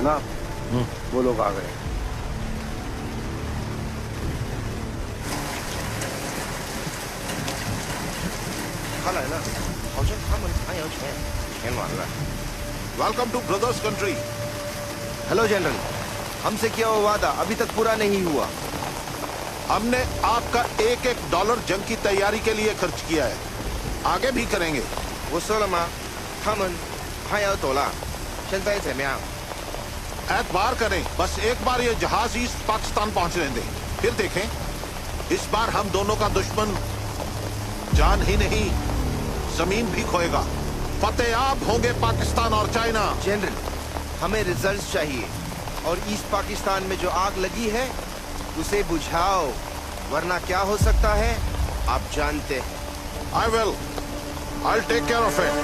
जनाब, वो लोग आ गए। Welcome two brothers country. Hello general, हमसे किया हुआ वादा अभी तक पूरा नहीं हुआ। हमने आपका एक एक डॉलर जंग की तैयारी के लिए खर्च किया है, आगे भी करेंगे। 我说了吗？他们快要走了，现在怎么样？ एतबार करें, बस एक बार ये जहाज ईस्ट पाकिस्तान पहुंचने दें, फिर देखें। इस बार हम दोनों का दुश्मन जान ही नहीं, जमीन भी खोएगा। फतेहाब होंगे पाकिस्तान और चाइना। जनरल, हमें रिजल्ट्स चाहिए और ईस्ट पाकिस्तान में जो आग लगी है उसे बुझाओ, वरना क्या हो सकता है आप जानते हैं। I will, I take care of it.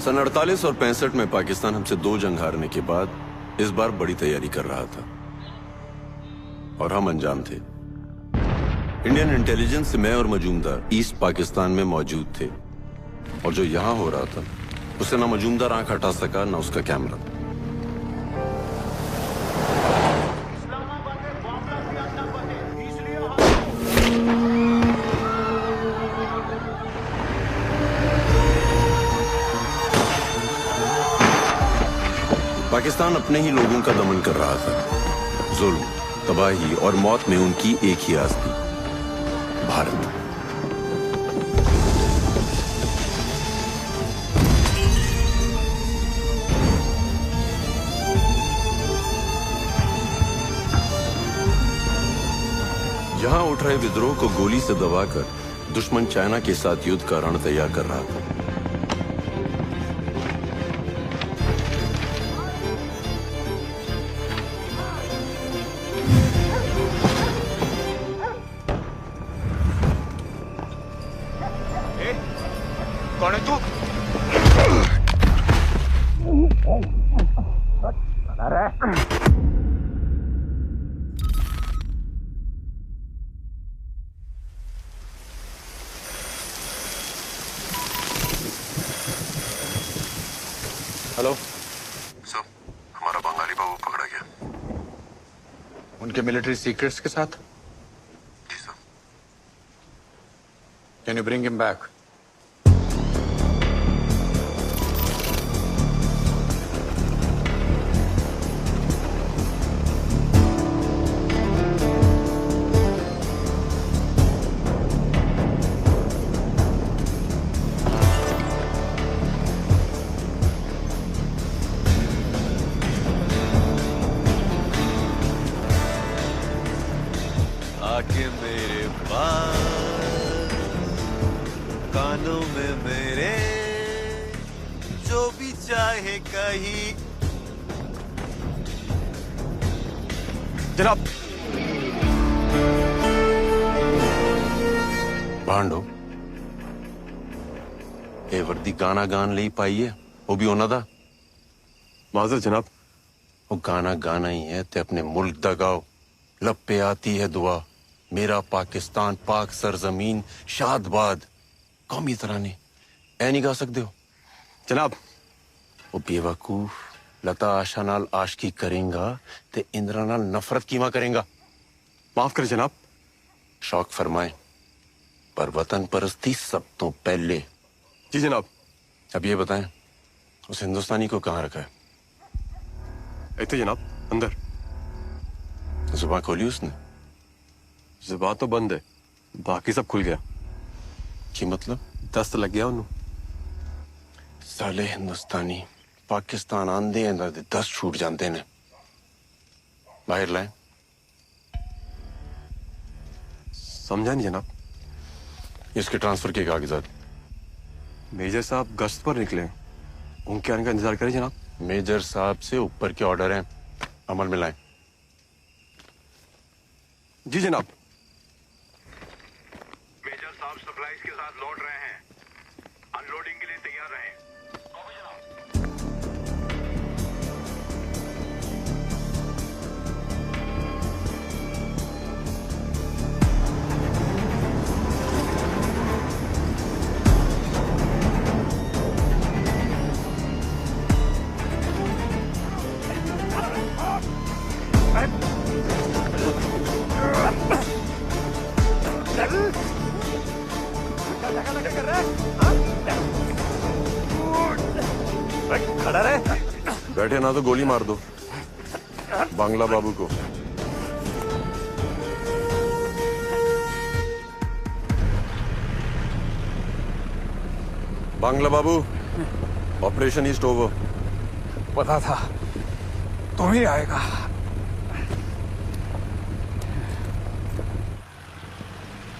सन 48 और 65 में पाकिस्तान हमसे 2 जंग हारने के बाद इस बार बड़ी तैयारी कर रहा था और हम अनजान थे। इंडियन इंटेलिजेंस से मैं और मजूमदार ईस्ट पाकिस्तान में मौजूद थे और जो यहां हो रहा था उसे ना मजूमदार आंख हटा सका ना उसका कैमरा। पाकिस्तान अपने ही लोगों का दमन कर रहा था। जुल्म, तबाही और मौत में उनकी एक ही आस थी, भारत। यहां उठ रहे विद्रोह को गोली से दबाकर दुश्मन चाइना के साथ युद्ध का रण तैयार कर रहा था। कौन है तू? हेलो सर, हमारा बंगाली बाबू पकड़ा गया। उनके मिलिट्री सीक्रेट्स के साथ? जी sir. Can you bring him back? आके मेरे पास, कानों में मेरे, जो भी चाहे कहीं। जनाब, भांडो ये वर्दी गाना गान ले पाई है, वो भी होना था। माजर जनाब। वो गाना गाना ही है ते अपने मुल्क दा गाओ। लब पे आती है दुआ, मेरा पाकिस्तान पाक सरजमीन शादबाद। कौमी तराने ऐ नहीं गा सकते हो जनाब। वो बेवकूफ लता आशा नाल आशकी करेंगा ते इंद्रा नाल नफरत कीमा करेंगा। माफ कर जनाब। शौक फरमाए पर वतन परस्ती सब तो पहले। जी जनाब। अब ये बताएं, उस हिंदुस्तानी को कहाँ रखा है? ऐसे जनाब, अंदर। जुबान खोली उसने? जुबान तो बंद है, बाकी सब खुल गया। की मतलब? दस्त लग गया उन्होंने। साले हिंदुस्तानी पाकिस्तान आंदे हैं ते 10 छूट जाते ने। बाहर लाए। समझा नहीं जनाब। इसके ट्रांसफर के कागजात? मेजर साहब गश्त पर निकले, उनके आने का इंतजार करें जनाब। मेजर साहब से ऊपर के ऑर्डर हैं, अमल में लाएं। जी जनाब। मेजर साहब सप्लाईज के साथ लौट रहे हैं, अनलोडिंग के लिए तैयार रहें। खड़ा रहे। बैठे ना तो गोली मार दो बांग्ला बाबू को। बांग्ला बाबू, ऑपरेशन ईस्ट ओवर। पता था तुम ही आएगा।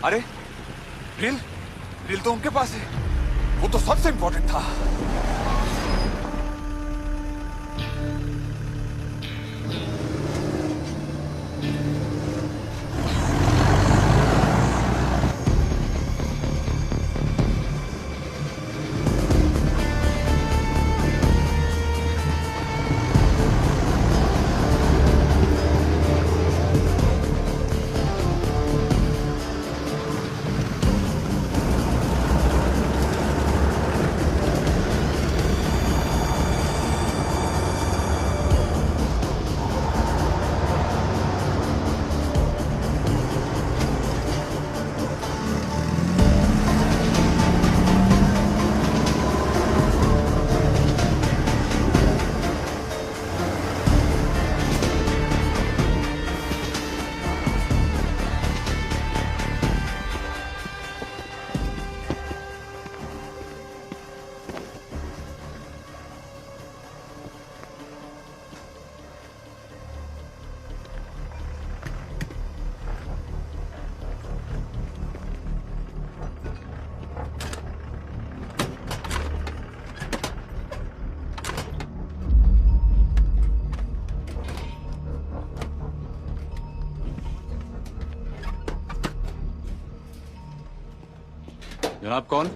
अरे रील रील तो उनके पास है, वो तो सबसे इंपॉर्टेंट था। जनाब कौन?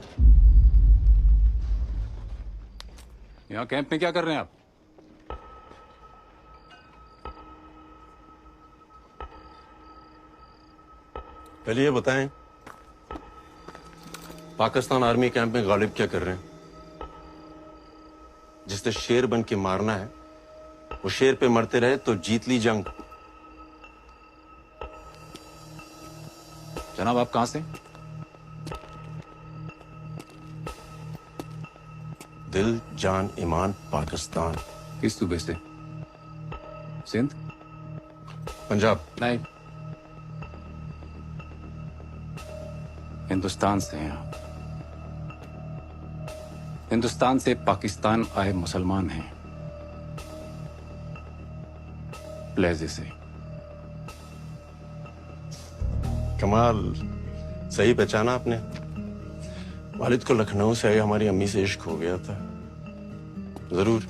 यहाँ कैंप में क्या कर रहे हैं आप? पहले ये बताएं, पाकिस्तान आर्मी कैंप में गालिब क्या कर रहे हैं? जिसने शेर बन के मारना है वो शेर पे मरते रहे तो जीत ली जंग। जनाब आप कहां से? दिल जान ईमान पाकिस्तान। किस सूबे से? सिंध? पंजाब। नहीं, हिंदुस्तान से हैं आप। हिंदुस्तान से पाकिस्तान आए मुसलमान हैं, प्लेजे से। कमाल, सही पहचाना आपने। वालिद को लखनऊ से आई हमारी अम्मी से इश्क हो गया था। जरूर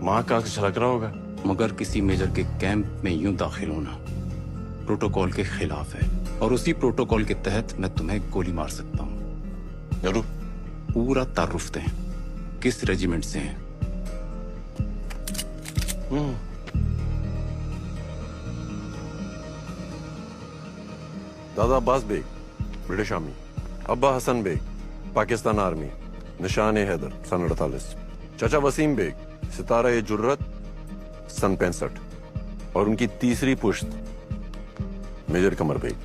माँ का झलक रहा होगा। मगर किसी मेजर के कैंप में यूं दाखिल होना प्रोटोकॉल के खिलाफ है, और उसी प्रोटोकॉल के तहत मैं तुम्हें गोली मार सकता हूं। जरूर। पूरा तारुफ दें, किस रेजिमेंट से हैं? दादा अब्बास बेग, ब्रिटिश आर्मी। अब्बा हसन बेग, पाकिस्तान आर्मी, निशान-ए हैदर, सन 48। चाचा वसीम बेग, सितारा-ए जुर्रत, सन 65। और उनकी तीसरी पुश्त मेजर कमर बेग।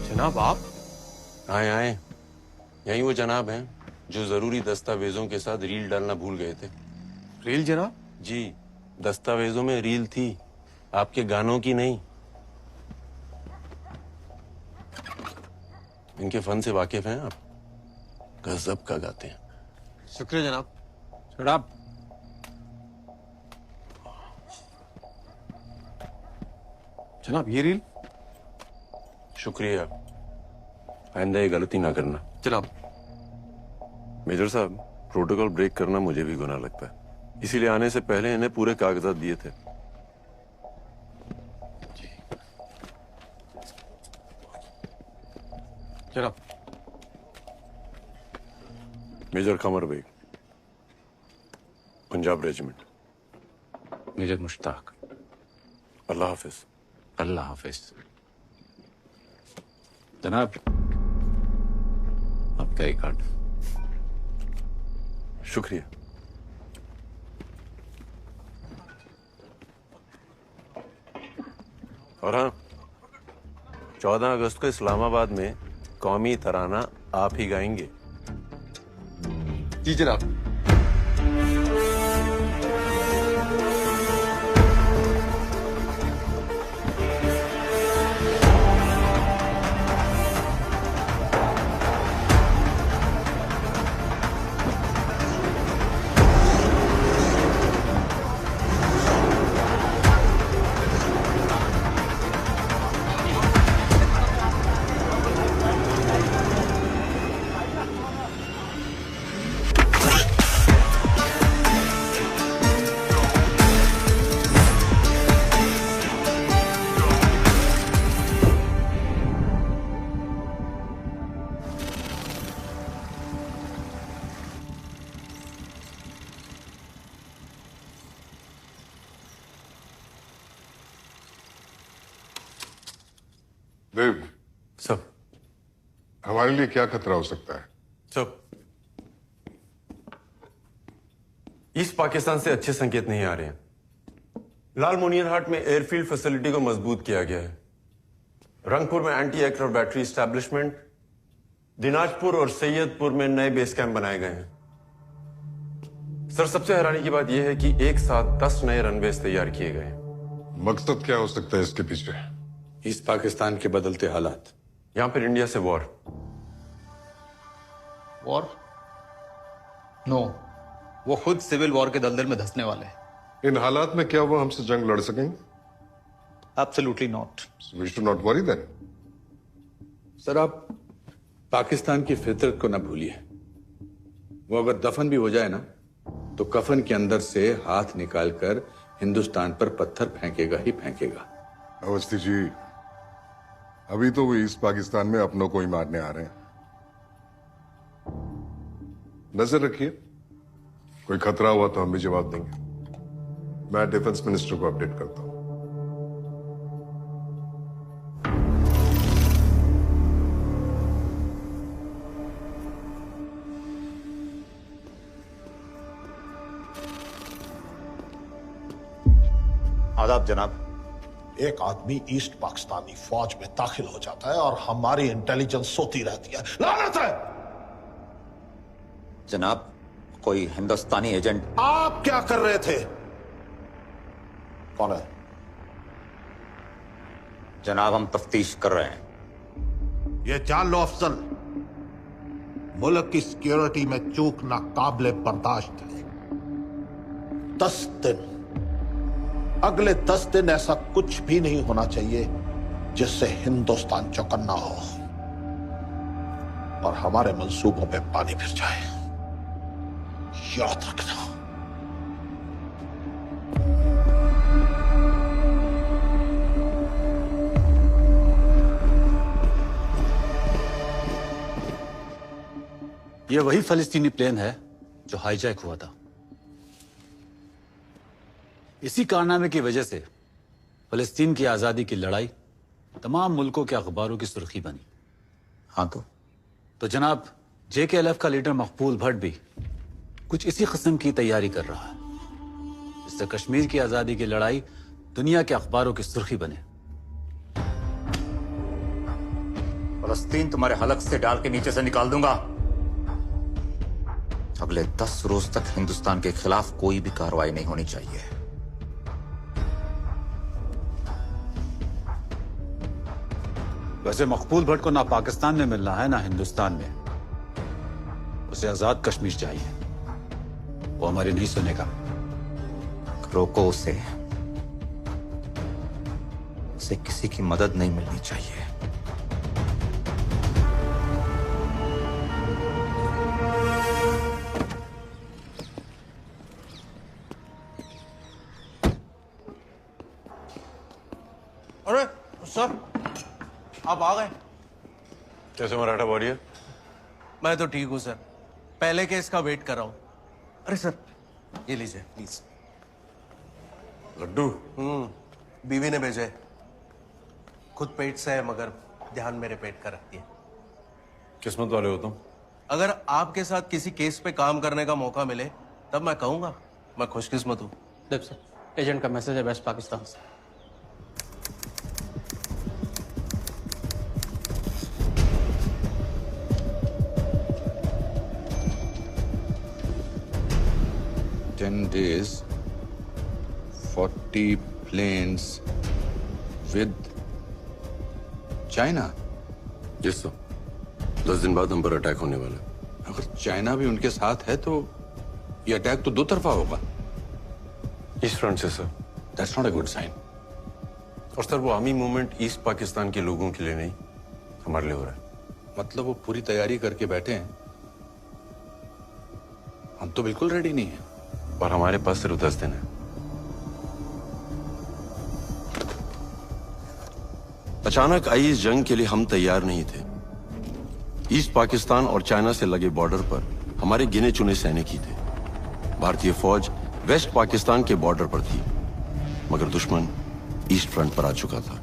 जनाब आप? आए आए, यही वो जनाब हैं जो जरूरी दस्तावेजों के साथ रील डालना भूल गए थे। रील जनाब? जी, दस्तावेजों में रील थी, आपके गानों की नहीं। इनके फन से वाकिफ हैं आप? गजब का गाते हैं। शुक्रिया जनाब। जनाब जनाब ये रील? शुक्रिया, आइंदा ये गलती ना करना। जनाब। मेजर साहब, प्रोटोकॉल ब्रेक करना मुझे भी गुनाह लगता है, इसीलिए आने से पहले इन्हें पूरे कागजात दिए थे। जनाब। Major Qamar Baig, Punjab regiment. Major Mushtaq. Allah हाफिज। अल्लाह हाफिज। जनाब, आपका एक कार्ड। शुक्रिया। और हाँ, 14 अगस्त को इस्लामाबाद में कौमी तराना आप ही गाएंगे। जी जनाब। देव, सब हमारे लिए क्या खतरा हो सकता है? सब ईस्ट पाकिस्तान से अच्छे संकेत नहीं आ रहे हैं। लाल मोनियरहाट में एयरफील्ड फैसिलिटी को मजबूत किया गया है। रंगपुर में एंटी एयर और बैटरी एस्टैब्लिशमेंट, दिनाजपुर और सैयदपुर में नए बेस कैंप बनाए गए हैं। सर, सबसे हैरानी की बात यह है कि एक साथ 10 नए रनवेज तैयार किए गए हैं। मकसद क्या हो सकता है इसके पीछे? ईस्ट पाकिस्तान के बदलते हालात। यहां पर इंडिया से वॉर। वॉर? नो, वो खुद सिविल वॉर के दलदल में धंसने वाले हैं। इन हालात में क्या वो हमसे जंग लड़ सकेंगे? Absolutely not. We should not worry then. Sir, आप पाकिस्तान की फितरत को न भूलिए। वो अगर दफन भी हो जाए ना, तो कफन के अंदर से हाथ निकालकर हिंदुस्तान पर पत्थर फेंकेगा ही फेंकेगा। अवस्थी जी, अभी तो वो ईस्ट पाकिस्तान में अपनों को ही मारने आ रहे हैं। नजर रखिए, कोई खतरा हुआ तो हम भी जवाब देंगे। मैं डिफेंस मिनिस्टर को अपडेट करता हूं। आदाब जनाब। एक आदमी ईस्ट पाकिस्तानी फौज में दाखिल हो जाता है और हमारी इंटेलिजेंस सोती रहती है। लानत है! जनाब, कोई हिंदुस्तानी एजेंट। आप क्या कर रहे थे? कौन है? जनाब, हम तफ्तीश कर रहे हैं। ये जान लो अफजल, मुल्क की सिक्योरिटी में चूक नाकाबिले बर्दाश्त है। 10 दिन, अगले 10 दिन ऐसा कुछ भी नहीं होना चाहिए जिससे हिंदुस्तान चौकन्ना हो और हमारे मंसूबों पे पानी फिर जाए। याद रखना। यह वही फलस्तीनी प्लेन है जो हाईजैक हुआ था। इसी कारनामे की वजह से फलस्तीन की आजादी की लड़ाई तमाम मुल्कों के अखबारों की सुर्खी बनी। हाँ तो जनाब, JKLF का लीडर मकबूल भट्ट भी कुछ इसी किस्म की तैयारी कर रहा है, जिससे कश्मीर की आजादी की लड़ाई दुनिया के अखबारों की सुर्खी बने। फलस्तीन तुम्हारे हलक से डाल के नीचे से निकाल दूंगा। अगले 10 रोज तक हिंदुस्तान के खिलाफ कोई भी कार्रवाई नहीं होनी चाहिए। वैसे मकबूल भट्ट को ना पाकिस्तान में मिलना है ना हिंदुस्तान में। उसे आजाद कश्मीर चाहिए। वो हमारी नहीं सुनेगा। रोको उसे। उसे किसी की मदद नहीं मिलनी चाहिए। अरे सर, आप आ गए। कैसे मराठा वॉरियर? मैं तो ठीक हूं सर, पहले केस का वेट कर रहा हूं। अरे सर, ये लीजिए प्लीज। लड्डू? बीवी ने भेजे। खुद पेट से है मगर ध्यान मेरे पेट का रखती है। किस्मत वाले हो तुम। अगर आपके साथ किसी केस पे काम करने का मौका मिले तब मैं कहूंगा मैं खुशकिस्मत हूँ। देव सर, एजेंट का मैसेज है वेस्ट पाकिस्तान से। Ten days, 40 planes with China. Yes sir, 10 दिन बाद हम पर अटैक होने वाला है। अगर चाइना भी उनके साथ है तो ये अटैक तो दो तरफा होगा। ईस्ट फ्रंट से sir. That's not a good sign. और सर वो आर्मी मूवमेंट ईस्ट पाकिस्तान के लोगों के लिए नहीं, हमारे लिए हो रहा है। मतलब वो पूरी तैयारी करके बैठे हैं, हम तो बिल्कुल रेडी नहीं हैं। और हमारे पास सिर्फ 10 दिन है। अचानक आई इस जंग के लिए हम तैयार नहीं थे। ईस्ट पाकिस्तान और चाइना से लगे बॉर्डर पर हमारे गिने चुने सैनिक ही थे। भारतीय फौज वेस्ट पाकिस्तान के बॉर्डर पर थी, मगर दुश्मन ईस्ट फ्रंट पर आ चुका था।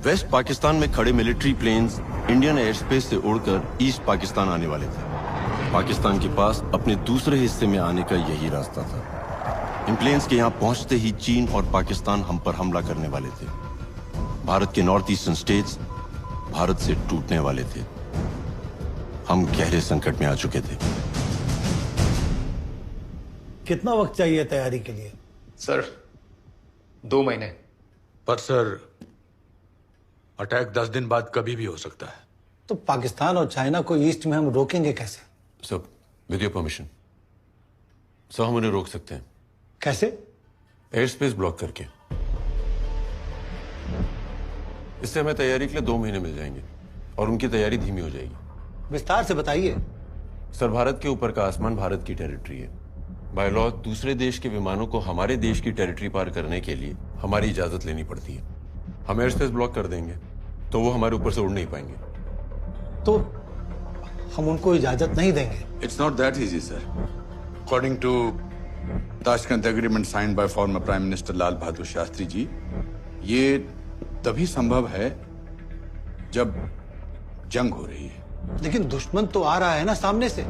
वेस्ट पाकिस्तान में खड़े military planes Indian air space से उड़कर ईस्ट पाकिस्तान आने वाले थे। पाकिस्तान के पास अपने दूसरे हिस्से में आने का यही रास्ता था। इन प्लेन्स के यहां पहुंचते ही चीन और पाकिस्तान हम पर हमला करने वाले थे। भारत के नॉर्थ ईस्टर्न स्टेट्स भारत से टूटने वाले थे। हम गहरे संकट में आ चुके थे। कितना वक्त चाहिए तैयारी के लिए? सर 2 महीने। पर सर अटैक 10 दिन बाद कभी भी हो सकता है। तो पाकिस्तान और चाइना को ईस्ट में हम रोकेंगे कैसे? Sir with your permission sir, हम उन्हें रोक सकते हैं। कैसे? एयर स्पेस ब्लॉक करके। इससे हमें तैयारी के लिए 2 महीने मिल जाएंगे और उनकी तैयारी धीमी हो जाएगी। विस्तार से बताइए। सर भारत के ऊपर का आसमान भारत की टेरिटरी है। बाय लॉ दूसरे देश के विमानों को हमारे देश की टेरिटरी पार करने के लिए हमारी इजाजत लेनी पड़ती है। हम एयर स्पेस ब्लॉक कर देंगे तो वो हमारे ऊपर से उड़ नहीं पाएंगे। तो हम उनको इजाजत नहीं देंगे। It's not that easy, sir. According to Tashkent Agreement signed by former Prime Minister Lal Bahadur Shastri ji, ये तभी संभव है जब जंग हो रही है। लेकिन दुश्मन तो आ रहा है ना सामने से।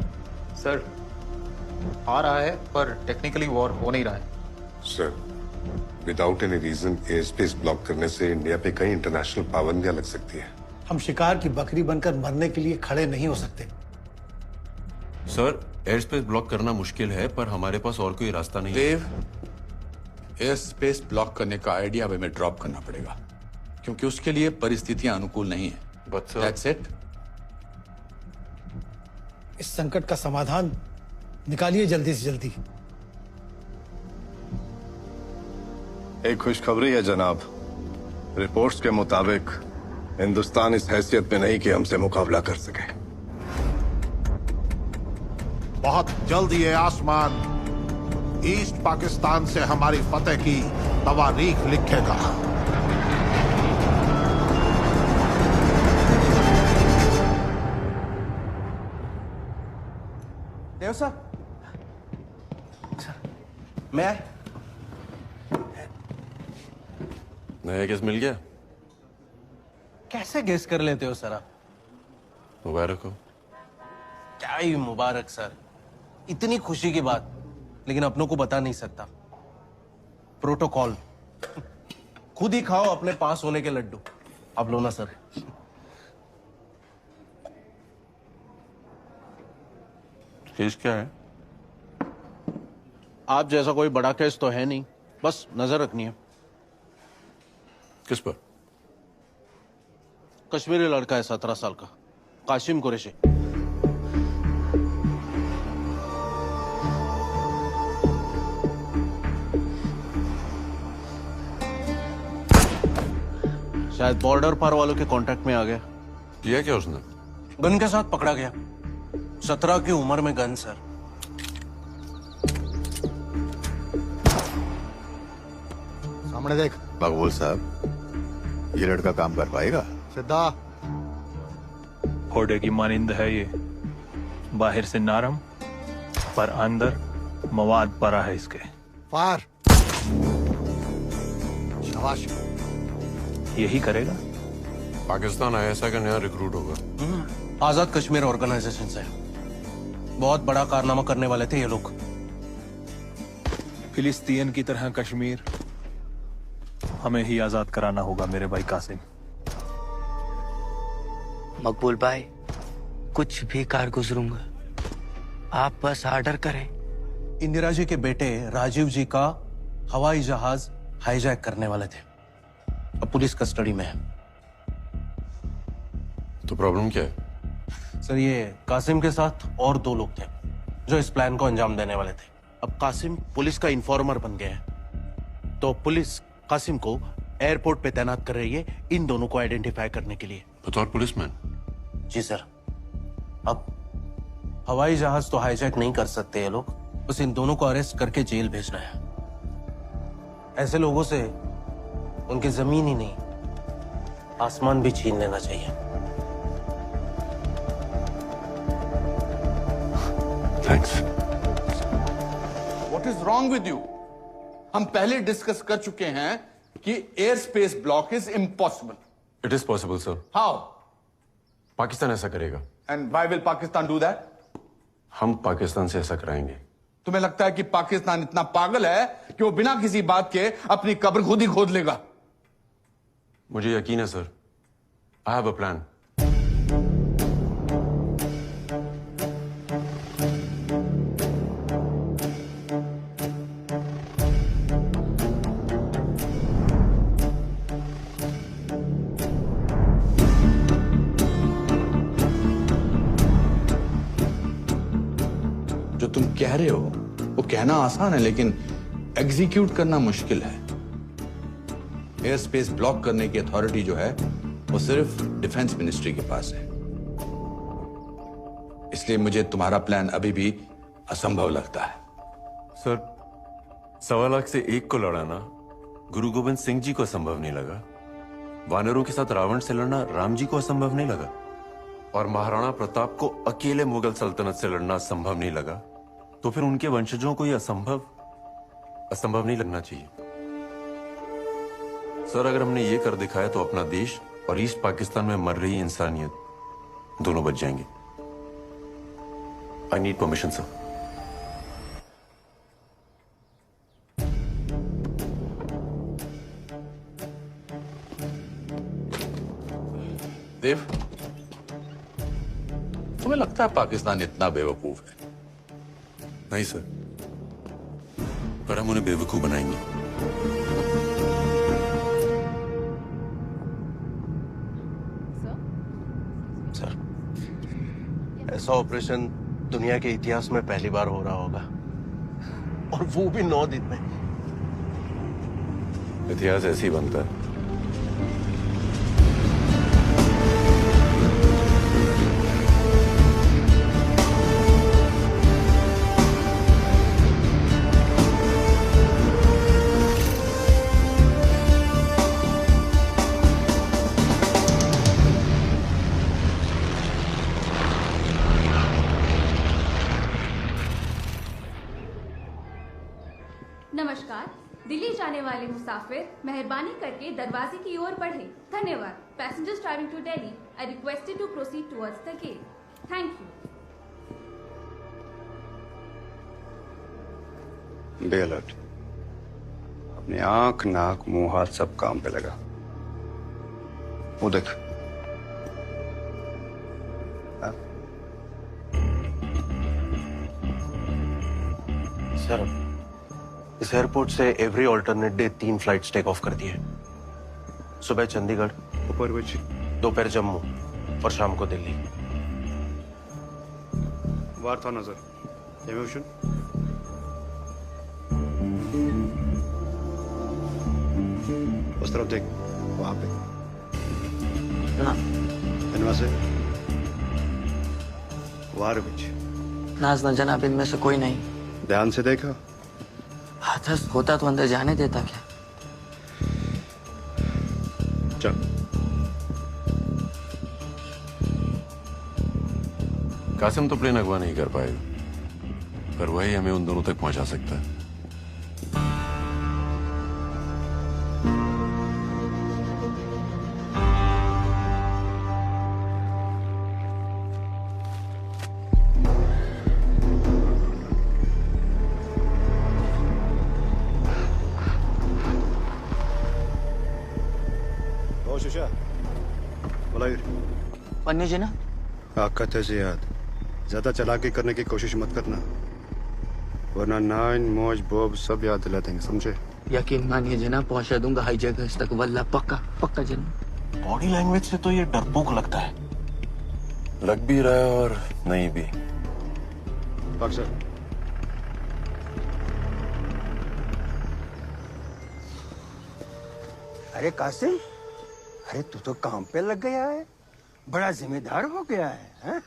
सर आ रहा है पर टेक्निकली वॉर हो नहीं रहा है। Sir, without any reason air space block करने से इंडिया पे कई इंटरनेशनल पाबंदियां लग सकती है। हम शिकार की बकरी बनकर मरने के लिए खड़े नहीं हो सकते। सर एयर स्पेस ब्लॉक करना मुश्किल है, पर हमारे पास और कोई रास्ता नहीं देव, एयर स्पेस ब्लॉक करने का आइडिया हमें ड्रॉप करना पड़ेगा, क्योंकि उसके लिए परिस्थितियां अनुकूल नहीं है। But sir, That's it. इस संकट का समाधान निकालिए जल्दी से जल्दी। एक खुशखबरी है जनाब। रिपोर्ट्स के मुताबिक हिंदुस्तान इस हैसियत में नहीं कि हमसे मुकाबला कर सके। बहुत जल्द ये आसमान ईस्ट पाकिस्तान से हमारी फतेह की तवारीख लिखेगा। देव साहब, मैं नया केस मिल गया। कैसे गेस कर लेते हो सर आप? मुबारक हो। क्या ही मुबारक सर, इतनी खुशी की बात, लेकिन अपनों को बता नहीं सकता। प्रोटोकॉल। खुद ही खाओ अपने पास होने के लड्डू। अब लो ना सर। केस क्या है? आप जैसा कोई बड़ा केस तो है नहीं, बस नजर रखनी है। किस पर? कश्मीरी लड़का है 17 साल का, कासिम कुरैशी। शायद बॉर्डर पार वालों के कांटेक्ट में आ गया। किया क्या उसने? गन के साथ पकड़ा गया। 17 की उम्र में गन सर। सामने देख। मकबूल साहब, ये लड़का काम कर पाएगा? सिद्धा। घोड़े की मानिंद है ये, बाहर से नरम पर अंदर मवाद भरा है इसके। फार। शाबाश। यही करेगा? पाकिस्तान आईएसआई का नया रिक्रूट होगा। आजाद कश्मीर ऑर्गेनाइजेशन से बहुत बड़ा कारनामा करने वाले थे ये लोग। फिलिस्तीन की तरह कश्मीर हमें ही आजाद कराना होगा मेरे भाई कासिम। मकबूल भाई, कुछ भी कार गुजरूंगा, आप बस ऑर्डर करें। इंदिरा जी के बेटे राजीव जी का हवाई जहाज हाईजैक करने वाले थे, अब पुलिस कस्टडी में है। तो प्रॉब्लम क्या है? सर, ये कासिम के साथ और 2 लोग थे जो इस प्लान को अंजाम देने वाले थे। अब कासिम पुलिस का इन्फॉर्मर बन गया है, तो पुलिस कासिम को एयरपोर्ट पे तैनात कर रही है इन दोनों को आइडेंटिफाई करने के लिए। बतौर पुलिसमैन? जी सर। अब हवाई जहाज तो हाईजैक नहीं कर सकते ये लोग, बस इन दोनों को अरेस्ट करके जेल भेजना है। ऐसे लोगों से उनकी जमीन ही नहीं, आसमान भी छीन लेना चाहिए। Thanks. What is wrong with you? हम पहले डिस्कस कर चुके हैं कि air space block is impossible. It is possible sir. How? Pakistan ऐसा करेगा। And why will Pakistan do that? हम पाकिस्तान से ऐसा कराएंगे। तुम्हें लगता है कि पाकिस्तान इतना पागल है कि वो बिना किसी बात के अपनी कब्र खुद ही खोद लेगा? मुझे यकीन है sir. I have a plan. जो तुम कह रहे हो वो कहना आसान है, लेकिन एग्जीक्यूट करना मुश्किल है। एयर स्पेस ब्लॉक करने की अथॉरिटी जो है वो सिर्फ डिफेंस मिनिस्ट्री के पास है। इसलिए मुझे तुम्हारा प्लान अभी भी असंभव लगता है। सर, 1.25 लाख से 1 को लड़ाना गुरु गोविंद सिंह जी को असंभव नहीं लगा। वानरों के साथ रावण से लड़ना राम जी को असंभव नहीं लगा। और महाराणा प्रताप को अकेले मुगल सल्तनत से लड़ना संभव नहीं लगा, तो फिर उनके वंशजों को यह असंभव नहीं लगना चाहिए। सर, अगर हमने ये कर दिखाया तो अपना देश और ईस्ट पाकिस्तान में मर रही इंसानियत दोनों बच जाएंगे। I need permission sir. Dev, तुम्हें लगता है पाकिस्तान इतना बेवकूफ है? नहीं सर, पर हम उन्हें बेवकूफ बनाएंगे। सर, ऐसा ऑपरेशन दुनिया के इतिहास में पहली बार हो रहा होगा, और वो भी 9 दिन में। इतिहास ऐसे ही बनता है। नमस्कार। दिल्ली जाने वाले मुसाफिर मेहरबानी करके दरवाजे की ओर बढ़े। धन्यवाद। Passengers driving to Delhi I requested to proceed towards the gate. Thank you. Be alert. अपनी आंख, नाक, मुंह, हाथ सब काम पे लगा। वो देख। सर, इस एयरपोर्ट से every alternate day 3 flights take off कर दिए। सुबह चंडीगढ़, दोपहर जम्मू और शाम को दिल्ली। वार था नजर। इमोशन। उस तरफ देख, वहां पे इनमें से वार नाज न जनाब, इनमें से कोई नहीं। ध्यान से देखा। हाथस होता तो अंदर जाने देता क्या? चल। कासिम तो प्लेन अगवा नहीं कर पाएगा, पर वही हमें उन दोनों तक पहुंचा सकता है। अन्य जना ताकत है जियाद, ज्यादा चालाकी करने की कोशिश मत करना, वरना नाइन मौज बोब सब याद दिला देंगे, समझे? यकीन मानिए जनाब, पहुंचा दूंगा हाई जगह तक, वल्ला पक्का पक्का जनाब। बॉडी लैंग्वेज से तो ये डरपोक लगता है। लग भी रहा है और नहीं भी। सर अरे कासिम, अरे तू तो काम पे लग गया है, बड़ा जिम्मेदार हो गया है?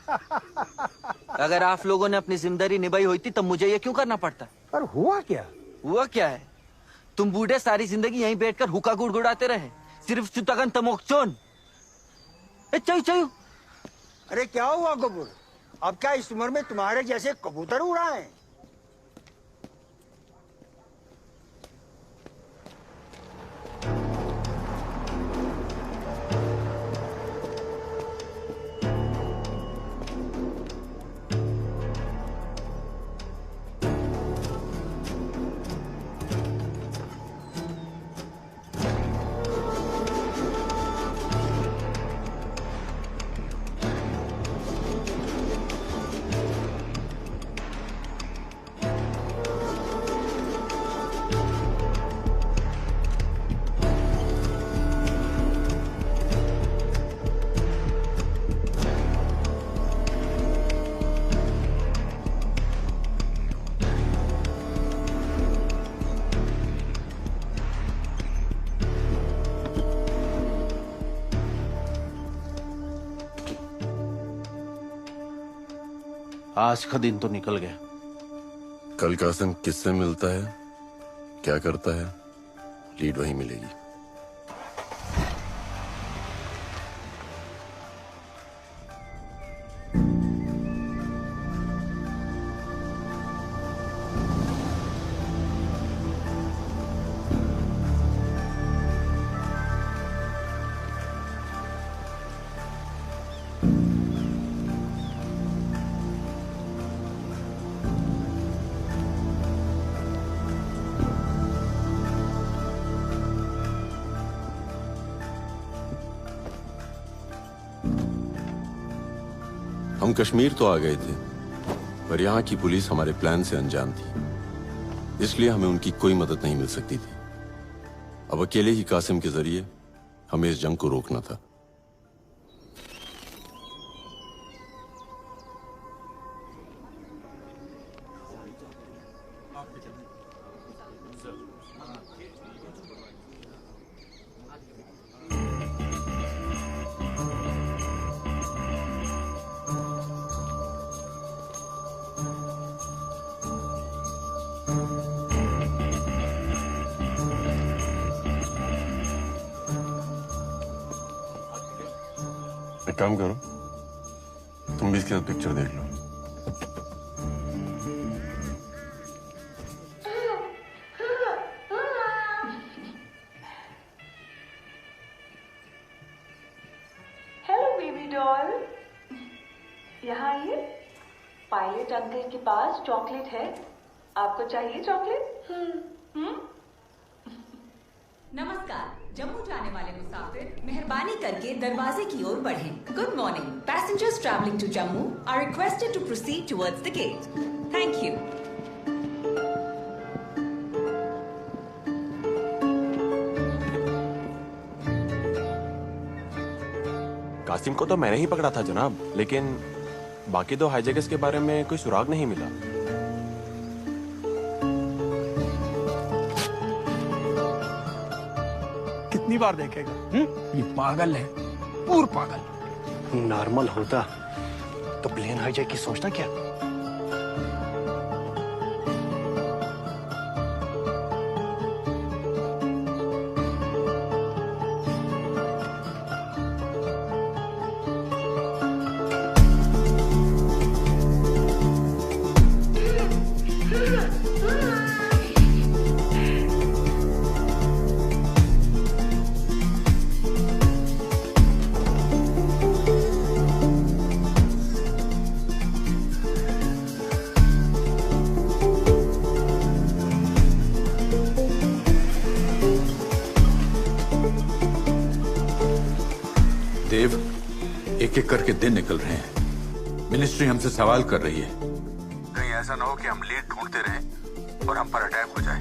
अगर आप लोगों ने अपनी जिम्मेदारी निभाई होती तब मुझे ये क्यों करना पड़ता? पर हुआ क्या? हुआ क्या है? तुम बूढ़े सारी जिंदगी यहीं बैठकर हुक्का गुड़गुड़ाते रहे, सिर्फ चुतगन तमोक्चोन। चयू अरे क्या हुआ कबूर? अब क्या इस उम्र में तुम्हारे जैसे कबूतर उड़ाएं? आज का दिन तो निकल गया। कल कासिम किससे मिलता है, क्या करता है, लीड वहीं मिलेगी। हम कश्मीर तो आ गए थे, पर यहाँ की पुलिस हमारे प्लान से अनजान थी, इसलिए हमें उनकी कोई मदद नहीं मिल सकती थी। अब अकेले ही कासिम के जरिए हमें इस जंग को रोकना था। एक काम करो, तुम भी इसके साथ पिक्चर देख लो। हेलो बेबी डॉल, यहाँ आइए। पायलट अंकल के पास चॉकलेट है, आपको चाहिए चॉकलेट? नमस्कार, जम्मू जाने वाले मुसाफिर मेहरबानी करके दरवाजे की ओर बढ़ें। Good morning, passengers travelling to Jammu are requested to proceed towards the gate. Thank you. Qasim को तो मैंने ही पकड़ा था जनाब, लेकिन बाकी दो हाईजैकर्स के बारे में कोई सुराग नहीं मिला। कितनी बार देखेगा? ये पागल है, पूर पागल। नॉर्मल होता तो प्लेन हाईजैक की सोचना क्या? एक करके दिन निकल रहे हैं। मिनिस्ट्री हमसे सवाल कर रही है। कहीं ऐसा ना हो कि हम लीड ढूंढते रहें और हम पर अटैक हो जाए।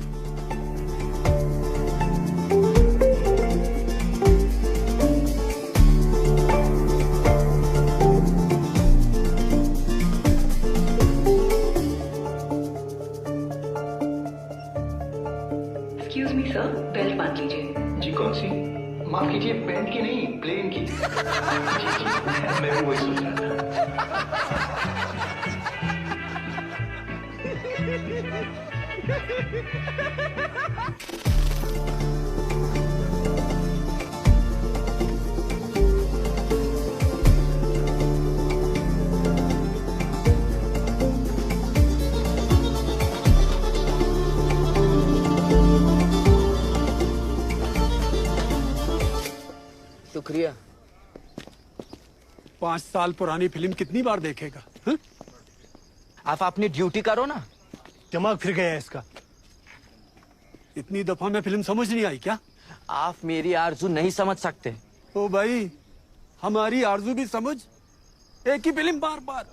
एक्सक्यूज मी सर, बेल्ट बांध लीजिए। जी कौन सी? माफ कीजिए, पैंट की नहीं, प्लेन की। जी जी, मैं भी वही सोच रहा था। शुक्रिया। 5 साल पुरानी फिल्म कितनी बार देखेगा? हा? आप अपनी ड्यूटी करो ना। दिमाग फिर गया इसका। इतनी दफा में फिल्म समझ नहीं आई क्या? आप मेरी आरज़ू नहीं समझ सकते। ओ भाई, हमारी आरज़ू भी समझ। एक ही फिल्म बार बार।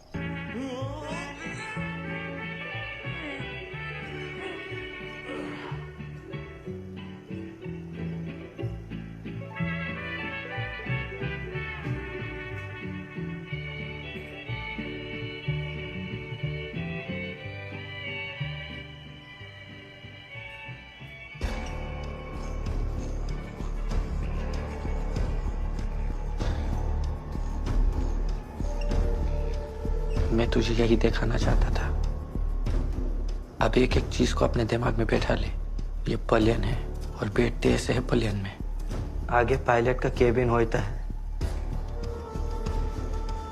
मैं तुझे यही दिखाना चाहता था। अब एक एक चीज को अपने दिमाग में बैठा ले। ये प्लेन है और बैठते ऐसे है प्लेन में। आगे पायलट का केबिन होता है।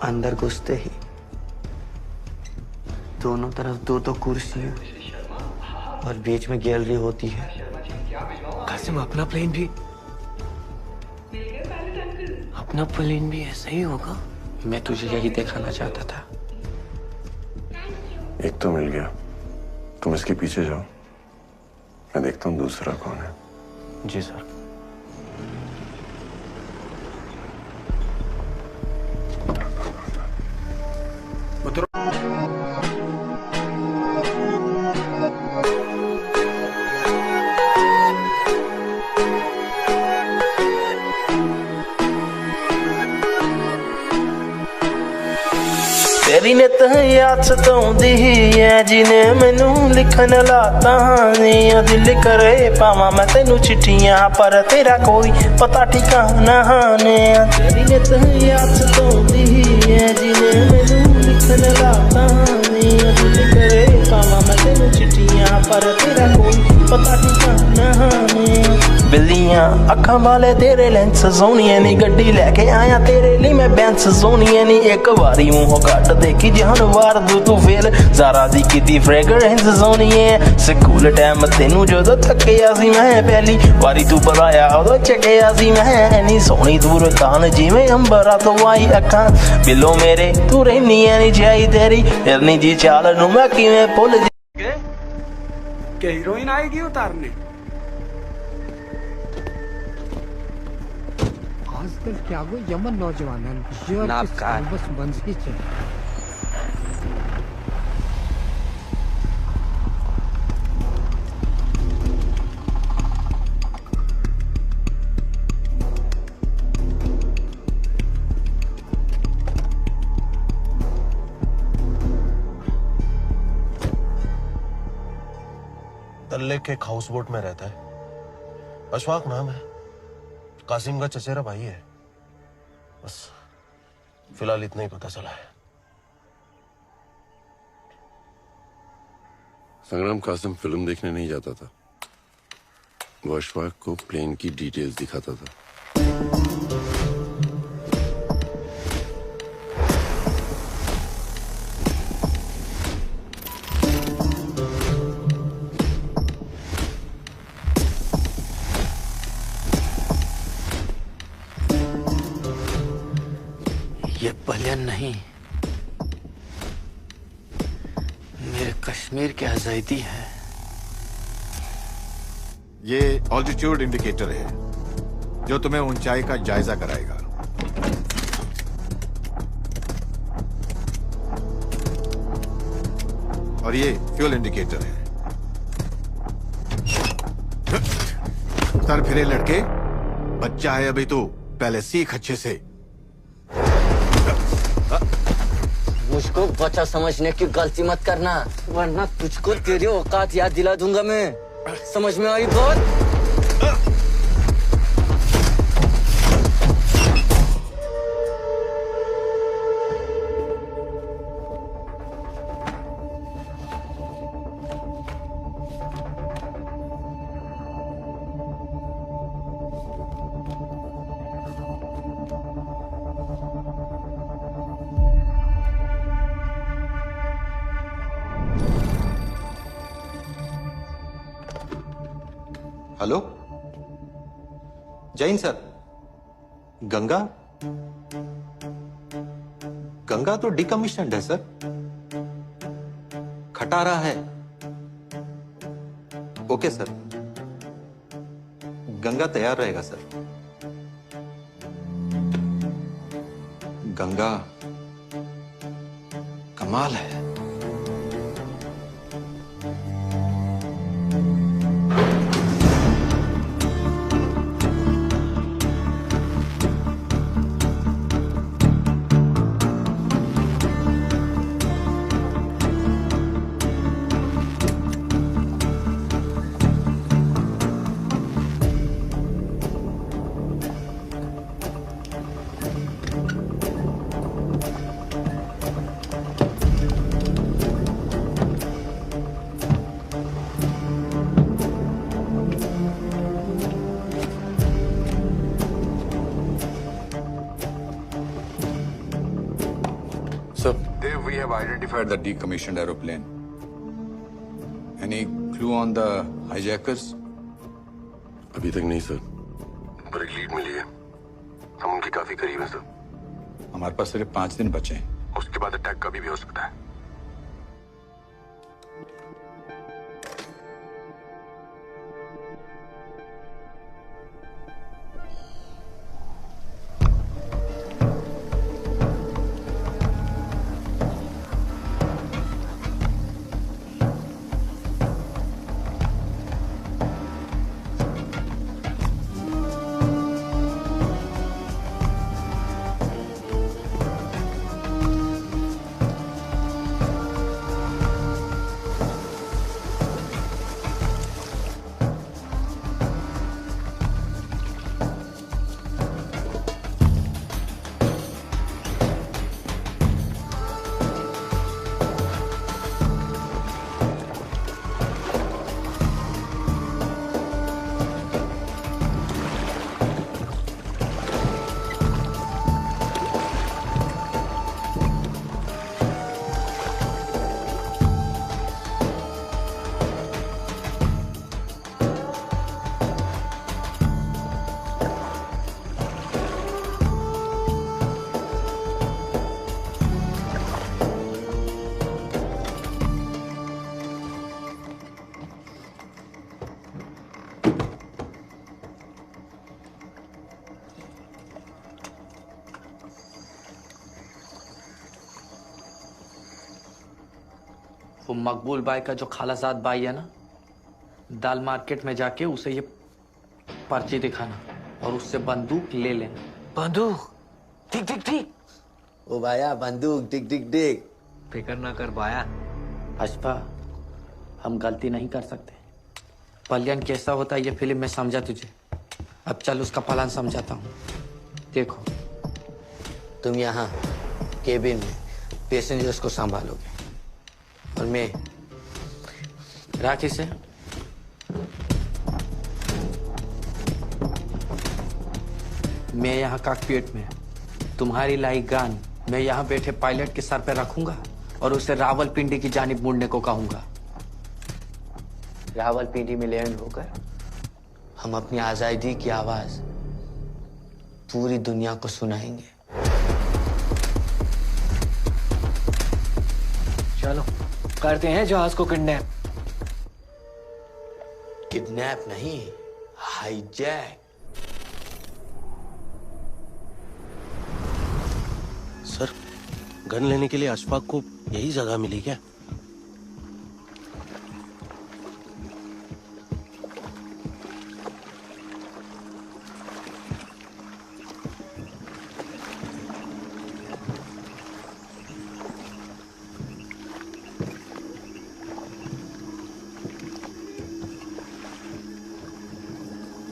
अंदर घुसते ही दोनों तरफ दो दो कुर्सी और बीच में गैलरी होती है। कासिम, अपना प्लेन भी ऐसा ही होगा। मैं तुझे यही दिखाना चाहता था। एक तो मिल गया, तुम इसके पीछे जाओ, मैं देखता हूँ दूसरा कौन है। जी सर। तेरी नित याद सताउंदी है जिने मैनू लिखन लाता ने दिल करे पावा मैं तेनू चिट्ठियां पर तेरा कोई पता ठिकाना ने। तेरी नित याद सताउंदी है जिने मैनू लिखन लाता ने दिल करे पावा मैं तेनू चिट्ठियां पर तेरा कोई पता ठिकाना ने। बिल्लियां अखां वाले तेरे लेंस सोनिए नी गड्डी लेके आया तेरे लिए मैं बैंस सोनिए नी। एक बारी मुंह कट देखी जान वार दू तू फेल ज़ारा दी कीती फ्रेगरेंस सोनिए। स्कूल टाइम तेनू जदों थकिया सी मैं पहली वारी तू बुलाया उदों चकिया सी मैं। नी सोहनी दूर कान जिवें अंबरा तो आई अखां बिलो मेरे तू रहनी नी जाई तेरी हिरनी जी चाल नू मैं किवें भुल क्या हीरोइन आएगी उतारने? आजकल क्या वो यमन नौजवान बस बंजी चले। दल लेक एक हाउस बोट में रहता है, अशफाक नाम है, कासिम का चचेरा भाई है। बस फिलहाल इतना ही पता चला है। संग्राम कासिम फिल्म देखने नहीं जाता था, वो अशफाक को प्लेन की डिटेल्स दिखाता था। ये प्लेन नहीं, मेरे कश्मीर की आजादी है। ये ऑल्टीट्यूड इंडिकेटर है जो तुम्हें ऊंचाई का जायजा कराएगा। और ये फ्यूल इंडिकेटर है। सर फिरे लड़के, बच्चा है अभी तू, पहले सीख अच्छे से। मुझको बच्चा समझने की गलती मत करना, वरना तुझको तेरी औकात याद दिला दूंगा मैं। समझ में आई बात? हेलो जैन सर, गंगा गंगा तो डिकमिशन्ड है सर, खटारा है। ओके सर, गंगा तैयार रहेगा सर। गंगा कमाल है। Dave, we have identified the decommissioned aeroplane. Any clue on the hijackers? अभी तक नहीं सर। पर एक लीड मिली है, हम उनके काफी करीब हैं सर। हमारे पास सिर्फ 5 दिन बचे हैं। उसके बाद अटैक कभी भी हो सकता है। वो मकबूल भाई का जो खालाजाद भाई है ना, दाल मार्केट में जाके उसे ये पर्ची दिखाना और उससे बंदूक ले लेना। बंदूक? ठीक ठीक ठीक। ओ भाया, बंदूक टिक टिक टिक। फिक्र ना कर भाया। अशफा, हम गलती नहीं कर सकते। पलियन कैसा होता है ये फिल्म में समझा तुझे। अब चल उसका प्लान समझाता हूँ। देखो, तुम यहाँ केबिन में पैसेंजर्स को संभालोगे और मैं राखी से मैं यहाँ कॉकपिट में तुम्हारी लाई गन मैं यहाँ बैठे पायलट के सर पे रखूंगा और उसे रावलपिंडी की जानिब मुड़ने को कहूंगा। रावलपिंडी में लैंड होकर हम अपनी आजादी की आवाज पूरी दुनिया को सुनाएंगे। चलो करते हैं जहाज को किडनैप। किडनैप नहीं, हाईजैक। सर, गन लेने के लिए अशफाक को यही जगह मिली क्या?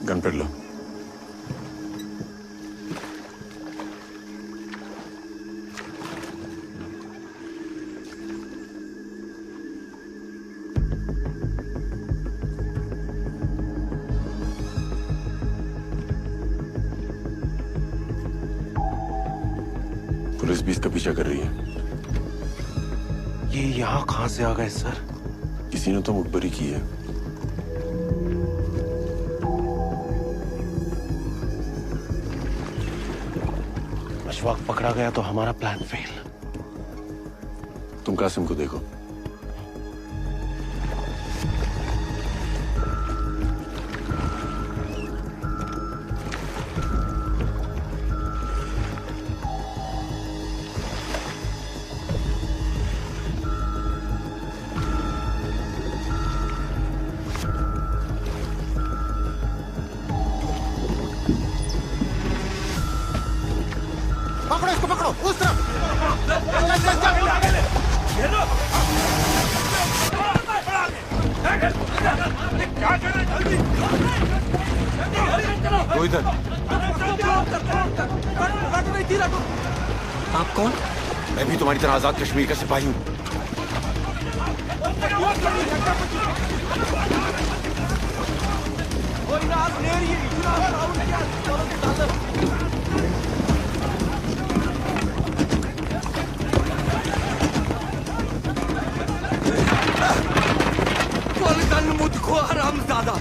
गन पर लो। पुलिस भी इसका पीछा कर रही है। ये यहाँ कहां से आ गए सर? किसी ने तो मुखबरी की है। अशफाक पकड़ा गया तो हमारा प्लान फेल। तुम कासिम को देखो। पकड़ो इसको, पकड़ो उस तरफ। वो इधर। आप कौन? मैं भी तुम्हारी तरह आजाद कश्मीर का सिपाही हूँ। मुझको हरामजादा।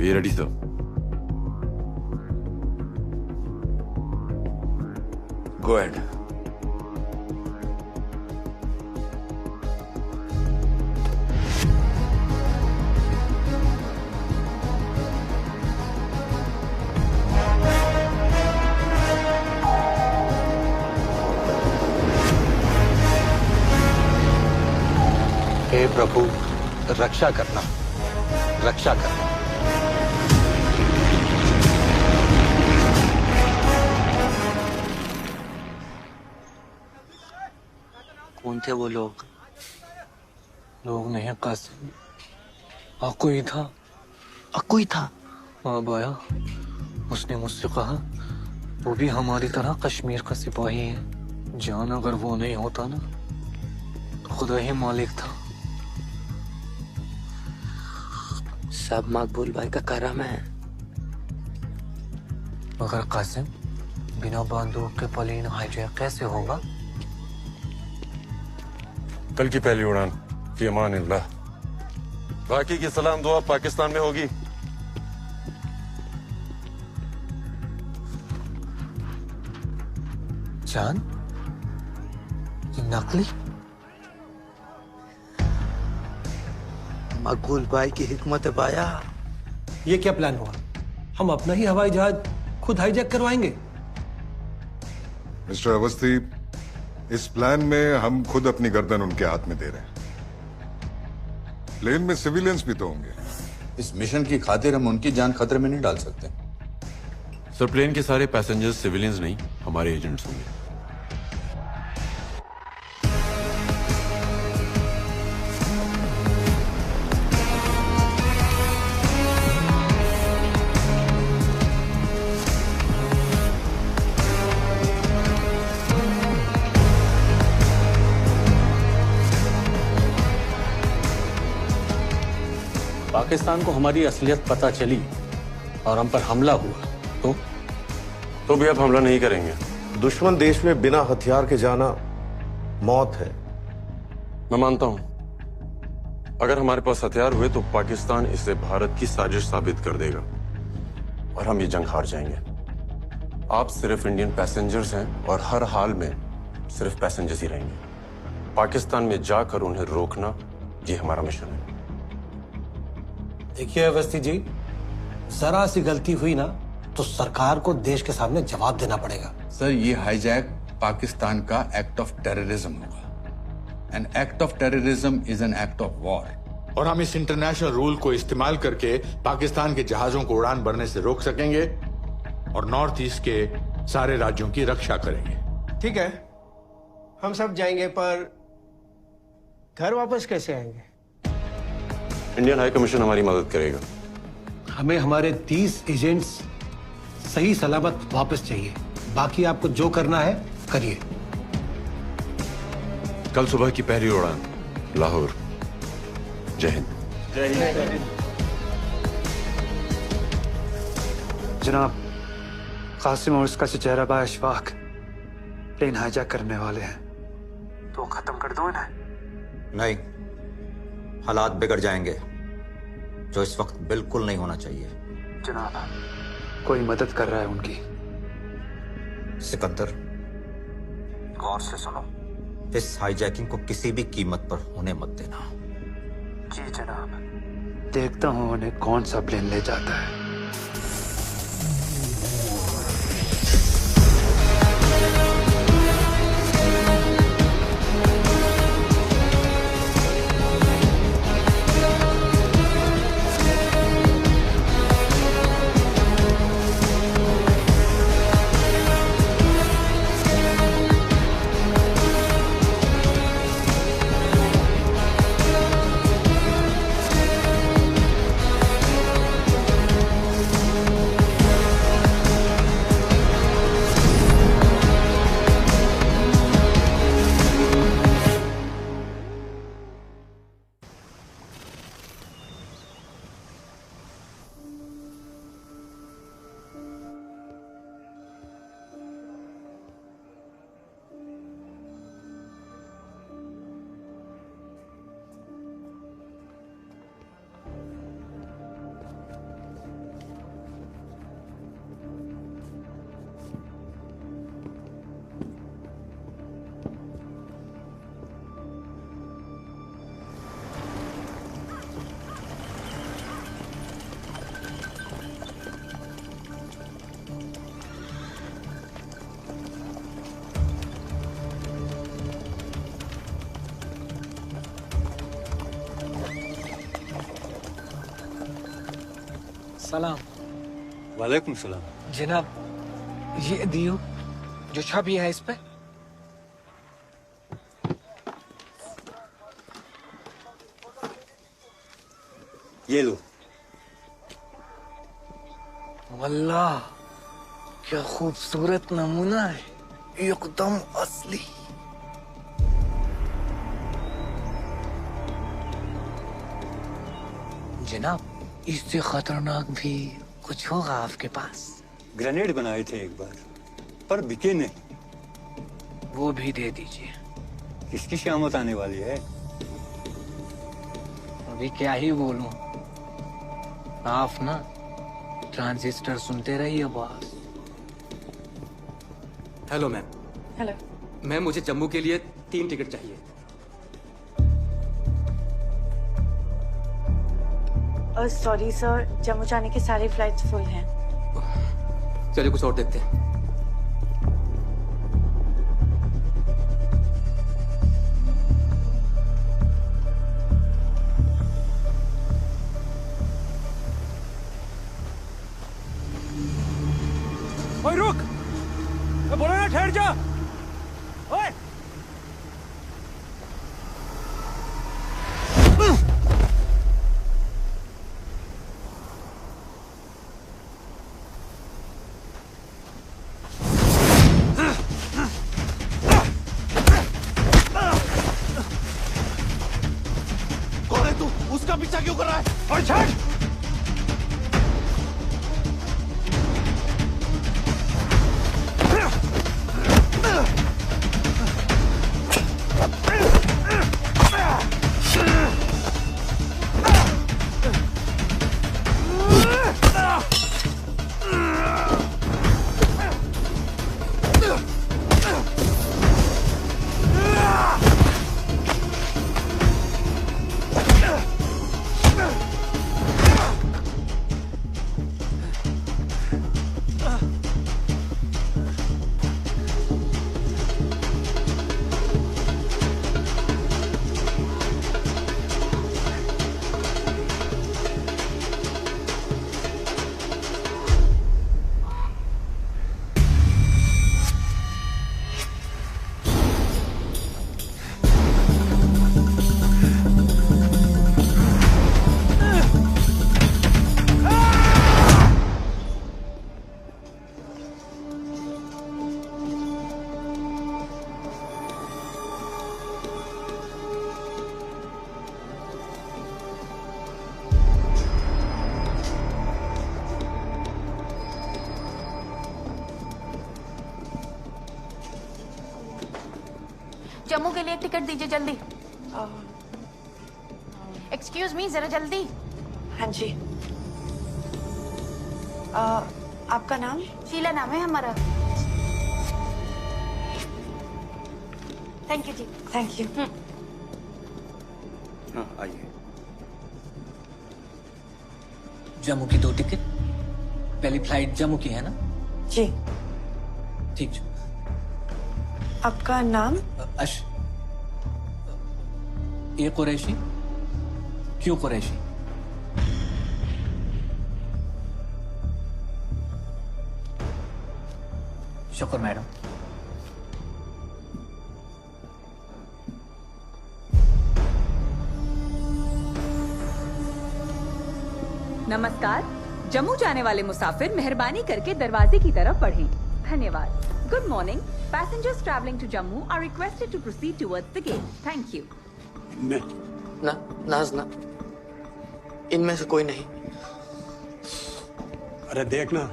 We ready sir. Go ahead. हे प्रभु, रक्षा करना, रक्षा करना। कौन थे वो लोग? लोग नहीं कासिम, अक्कू ही था। अक्कू ही था? हाँ बाया, उसने मुझसे कहा वो भी हमारी तरह कश्मीर का सिपाही है। जान अगर वो नहीं होता ना तो खुदा ही मालिक था। सब मकबूल भाई का करम है। मगर कासिम, बिना बंदूक के प्लेन हाईजैक कैसे होगा? कल की पहली उड़ान फी अमान अल्लाह। बाकी की सलाम दुआ पाकिस्तान में होगी। जान, ये नकली? मकबूल भाई की हिकमत है बाया। ये क्या प्लान हुआ? हम अपना ही हवाई जहाज खुद हाईजैक करवाएंगे? मिस्टर अवस्थी, इस प्लान में हम खुद अपनी गर्दन उनके हाथ में दे रहे हैं। प्लेन में सिविलियंस भी तो होंगे। इस मिशन की खातिर हम उनकी जान खतरे में नहीं डाल सकते। सर, प्लेन के सारे पैसेंजर्स सिविलियंस नहीं, हमारे एजेंट्स होंगे। पाकिस्तान को हमारी असलियत पता चली और हम पर हमला हुआ तो भी अब हमला नहीं करेंगे। दुश्मन देश में बिना हथियार के जाना मौत है। मैं मानता हूं, अगर हमारे पास हथियार हुए तो पाकिस्तान इसे भारत की साजिश साबित कर देगा और हम ये जंग हार जाएंगे। आप सिर्फ इंडियन पैसेंजर्स हैं और हर हाल में सिर्फ पैसेंजर्स ही रहेंगे। पाकिस्तान में जाकर उन्हें रोकना, ये हमारा मिशन है। देखिए अवस्थी जी, जरा सी गलती हुई ना तो सरकार को देश के सामने जवाब देना पड़ेगा। सर, ये हाईजैक पाकिस्तान का एक्ट ऑफ टेररिज्म होगा। An act of terrorism is an act of war. और हम इस इंटरनेशनल रूल को इस्तेमाल करके पाकिस्तान के जहाजों को उड़ान भरने से रोक सकेंगे और नॉर्थ ईस्ट के सारे राज्यों की रक्षा करेंगे। ठीक है, हम सब जाएंगे, पर घर वापस कैसे आएंगे? इंडियन हाई कमीशन हमारी मदद करेगा। हमें हमारे 30 एजेंट्स सही सलामत वापस चाहिए। बाकी आपको जो करना है करिए। कल सुबह की पहली उड़ान लाहौर। जय हिंद। जय हिंद। जनाब, कासिम और उसका चचेरा भाई अशफाक प्लेन हाईजैक करने वाले हैं, तो खत्म कर दो इन्हें। नहीं, हालात बिगड़ जाएंगे, जो इस वक्त बिल्कुल नहीं होना चाहिए। जनाब, कोई मदद कर रहा है उनकी। सिकंदर, गौर से सुनो, इस हाईजैकिंग को किसी भी कीमत पर होने मत देना। जी जनाब। देखता हूं उन्हें कौन सा प्लेन ले जाता है। सलाम। वालेकुम सलाम। जनाब, ये दियो जो छवि है इस पे। ये लो। वल्लाह क्या खूबसूरत नमूना है, एकदम असली। जनाब, इससे खतरनाक भी कुछ होगा आपके पास? ग्रेनेड बनाए थे एक बार, पर बिके नहीं। वो भी दे दीजिए। किसकी शामत आने वाली है? अभी क्या ही बोलूं, आप ना ट्रांजिस्टर सुनते रहिए boss. Hello ma'am. Hello ma'am, मुझे जम्मू के लिए 3 टिकट चाहिए। सॉरी सर, जम्मू जाने की सारी फ्लाइट्स फुल हैं। चलिए कुछ और देखते हैं। ओए रुक, मैं बोला ना ठहर जा। ओए कौन है तू? उसका पीछा क्यों कर रहा है? और छठ जम्मू के लिए टिकट दीजिए जल्दी। एक्सक्यूज मी, जरा जल्दी। हाँ जी। आपका नाम? शीला नाम है हमारा। Thank you ji. Thank you. हाँ आइए। जम्मू की 2 टिकट। पहली फ्लाइट जम्मू की है ना? जी। ठीक। आपका नाम? ये कुरैशी। क्यों कुरैशी? शुक्र मैडम। नमस्कार। जम्मू जाने वाले मुसाफिर मेहरबानी करके दरवाजे की तरफ बढ़ें। धन्यवाद। Good morning. Passengers traveling to Jammu are requested to proceed towards the gate. Thank you. नाजना, इनमें से कोई नहीं। अरे देखना।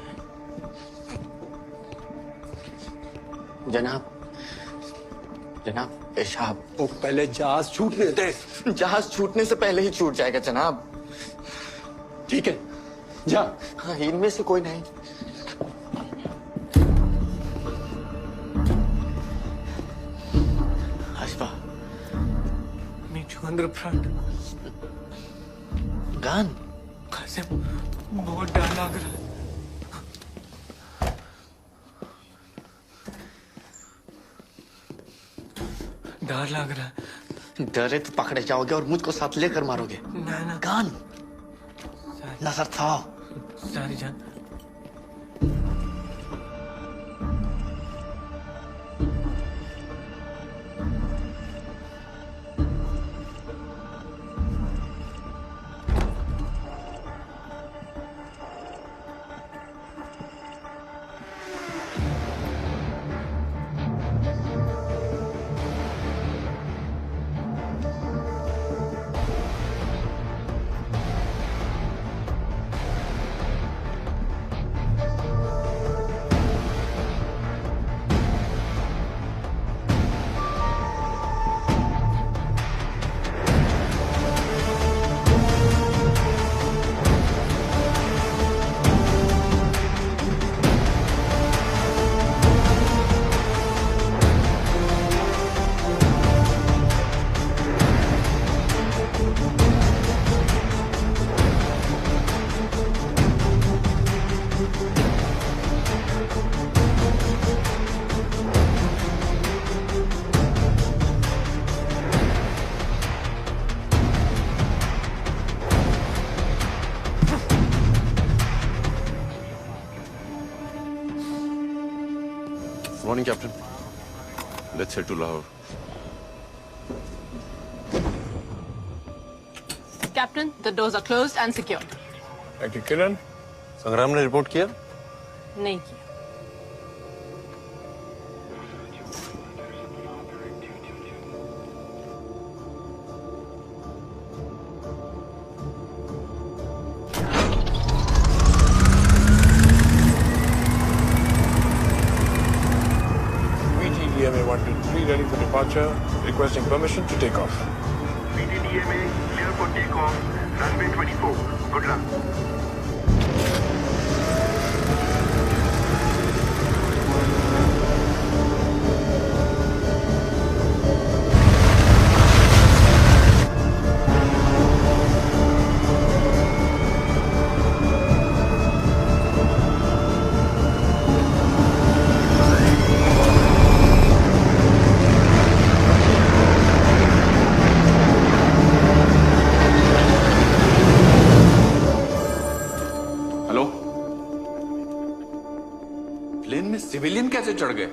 जनाब, जनाब, पेशाब। वो पहले जहाज छूटने दे। जहाज छूटने से पहले ही छूट जाएगा जनाब। ठीक है, जा। हाँ, इनमें से कोई नहीं। अंदर फ्रंट गान कैसे बहुत डर लग रहा है। डर लग रहा है। डरे तो पकड़े जाओगे और मुझको साथ लेकर मारोगे। ना गान नजर था। सारी जान Morning, Captain. Let's head to Lahore. Captain, the doors are closed and secured. Thank you, Kiran. संग्राम ने रिपोर्ट किया? नहीं किया. VTDMA 123 ready for departure, requesting permission to take off. VTDMA clear for takeoff, runway 24. Good luck. Civilian कैसे चढ़ गए?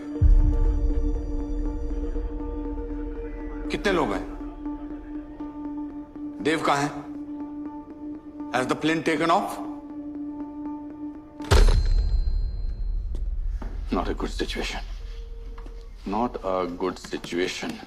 कितने लोग हैं? देव कहां है? Has the plane taken off? Not a good situation. Not a good situation.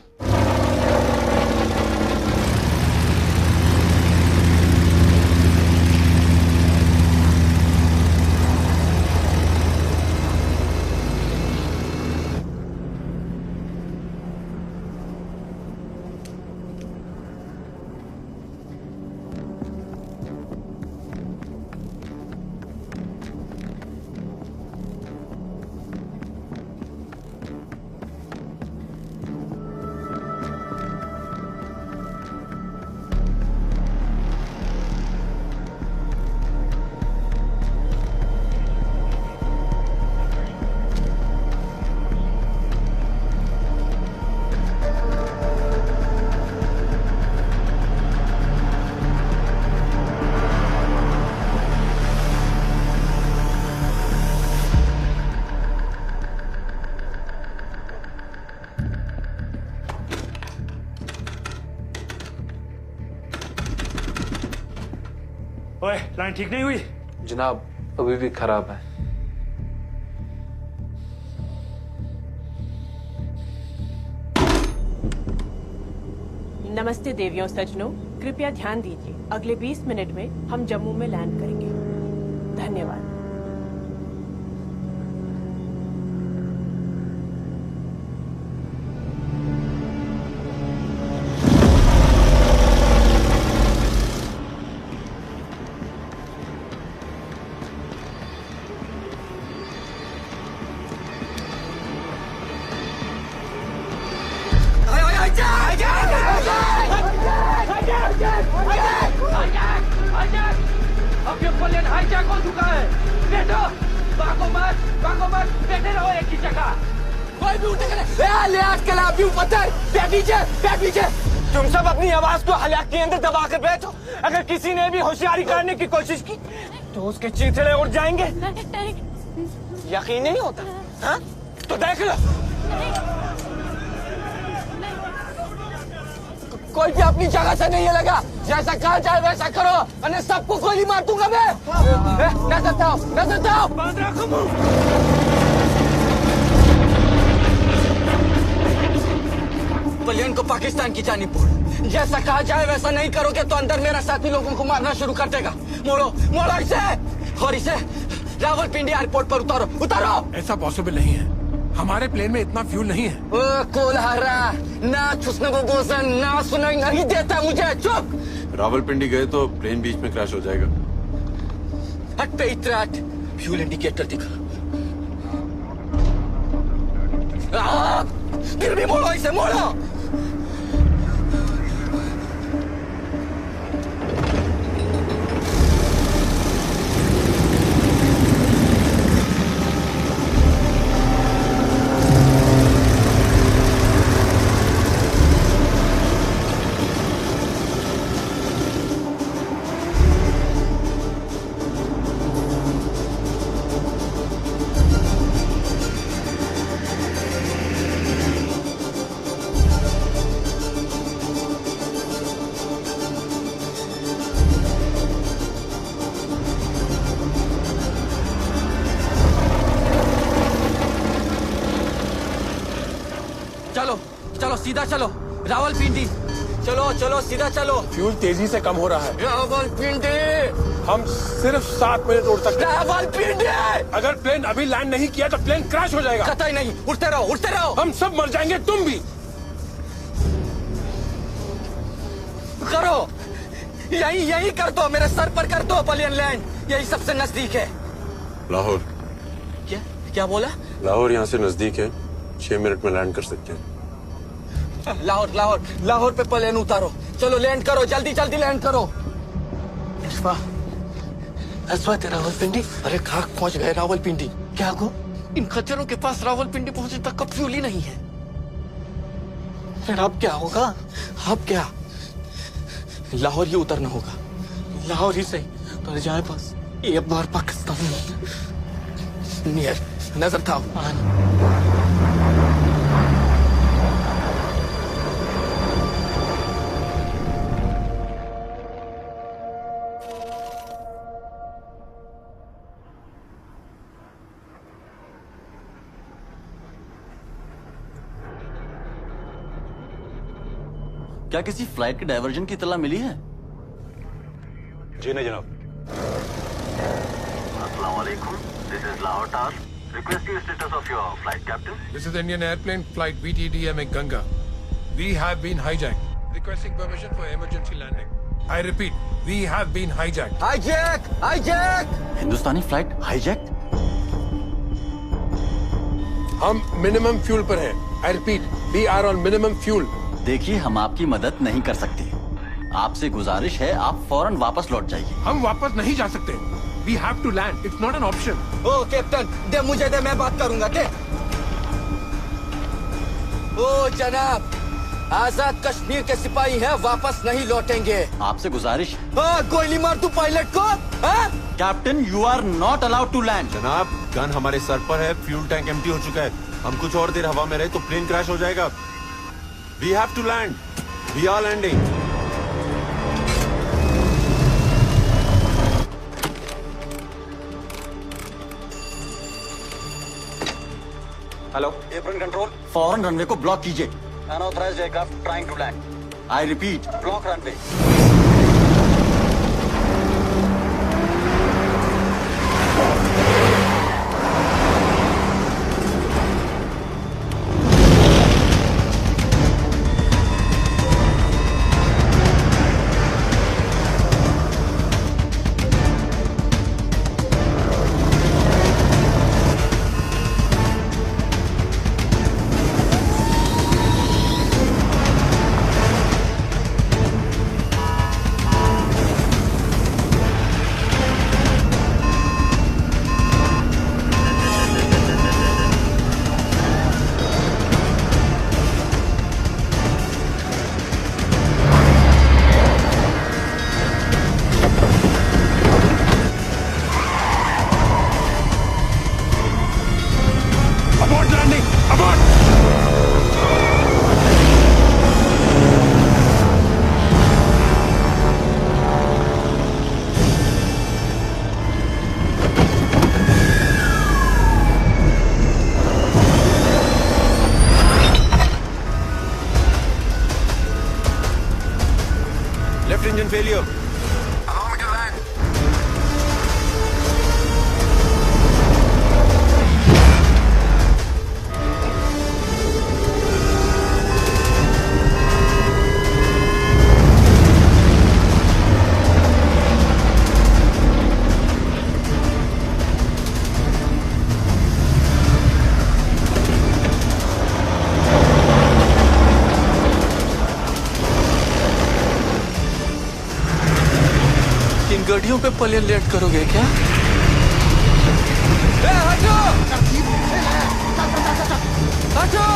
ओए, लाइन ठीक नहीं हुई? जनाब अभी भी खराब है. नमस्ते देवियों सज्जनों, कृपया ध्यान दीजिए. अगले 20 मिनट में हम जम्मू में लैंड करेंगे. धन्यवाद. अब ये प्लेन हाईजैक हो चुका है. बैठो, भागो मत, बैठे रहो एक ही जगह. कोई भी उठेगा नहीं. लिहाज के लाभ भी पत्थर. बैठ पीछे. तुम सब अपनी आवाज को हलाक के अंदर दबा कर बैठो. अगर किसी ने भी होशियारी करने की कोशिश की तो उसके चीथड़े उड़ जाएंगे। यकीन नहीं होता? हाँ? तो देख लो। कोई भी अपनी जगह से नहीं हिलेगा। जैसा कहा जाए वैसा करो, वरना सबको गोली मार दूंगा मैं। नजर था, नजर था। प्लेन को पाकिस्तान की जानिब मोड़। जैसा कहा जाए वैसा नहीं करोगे तो अंदर मेरा साथी लोगों को मारना शुरू कर देगा। मोड़ो, मोड़ो इसे और इसे रावलपिंडी एयरपोर्ट पर उतारो, उतारो। ऐसा पॉसिबल नहीं है, हमारे प्लेन में इतना फ्यूल नहीं है। कोलहारा ना छुसने को गोसन ना सुनाई नहीं देता मुझे। चुप। रावलपिंडी गए तो प्लेन बीच में क्रैश हो जाएगा। हट पे इतराट, फ्यूल इंडिकेटर दिखा। फिर भी मोड़ो इसे, मोड़ो। चलो चलो सीधा चलो रावलपिंडी। चलो चलो सीधा चलो। फ्यूल तेजी से कम हो रहा है। रावलपिंडी। हम सिर्फ 7 मिनट उड़ सकते हैं। रावलपिंडी। अगर प्लेन अभी लैंड नहीं किया तो प्लेन क्रैश हो जाएगा। कतई नहीं, उड़ते रहो, उड़ते रहो। हम सब मर जाएंगे, तुम भी। करो, यही कर दो, मेरे सर पर कर दो प्लेन लैंड। यही सबसे नजदीक है। लाहौर। क्या बोला? लाहौर यहाँ से नजदीक है, 6 मिनट में लैंड कर सकते हैं। लाहौर लाहौर लाहौर पे प्लेन उतारो। चलो लैंड करो, जल्दी जल्दी लैंड करो। अस्वा तेरा रावलपिंडी। अरे कहाँ पहुंच गए रावलपिंडी? क्या को? इन खच्चरों के पास रावलपिंडी पहुंचे तक का फ्यूल ही नहीं है। फिर अब क्या होगा? अब क्या, लाहौर ही उतरना होगा। लाहौर ही सही तो जाए बस एक बार पाकिस्तान नियर नजर था। क्या किसी फ्लाइट के डायवर्जन की इत्तला मिली है? जी नहीं जनाब। अस्सलाम वालेकुम, this is Lahore tower. Requesting the status of your flight, Captain. This is Indian airplane flight BTDM Ganga. We have been hijacked. Requesting permission for emergency landing. I repeat, we have been hijacked. Hijack! Hijack! Hindustani flight hijack? हम minimum fuel पर हैं। I repeat, we are on minimum fuel. देखिए, हम आपकी मदद नहीं कर सकते। आपसे गुजारिश है, आप फौरन वापस लौट जाइए। हम वापस नहीं जा सकते। We have to land. It's not an option. ओ कैप्टन, दे मुझे दे, मैं बात करूंगा। दे। ओ जनाब, आजाद कश्मीर के सिपाही हैं, वापस नहीं लौटेंगे। आपसे गुजारिश। गोली मार तू पायलट को। Captain, you are not allowed to land. जनाब, गन हमारे सर पर है, फ्यूल टैंक एम्प्टी हो चुका है। हम कुछ और देर हवा में रहे तो प्लेन क्रैश हो जाएगा। We have to land. We are landing. Hello, airplane control, फौरन रनवे को ब्लॉक कीजिए। Unauthorised aircraft trying to land. I repeat, block runway. Left engine failure. गाड़ियों पे पलियन लेट करोगे क्या? हटो! हटो!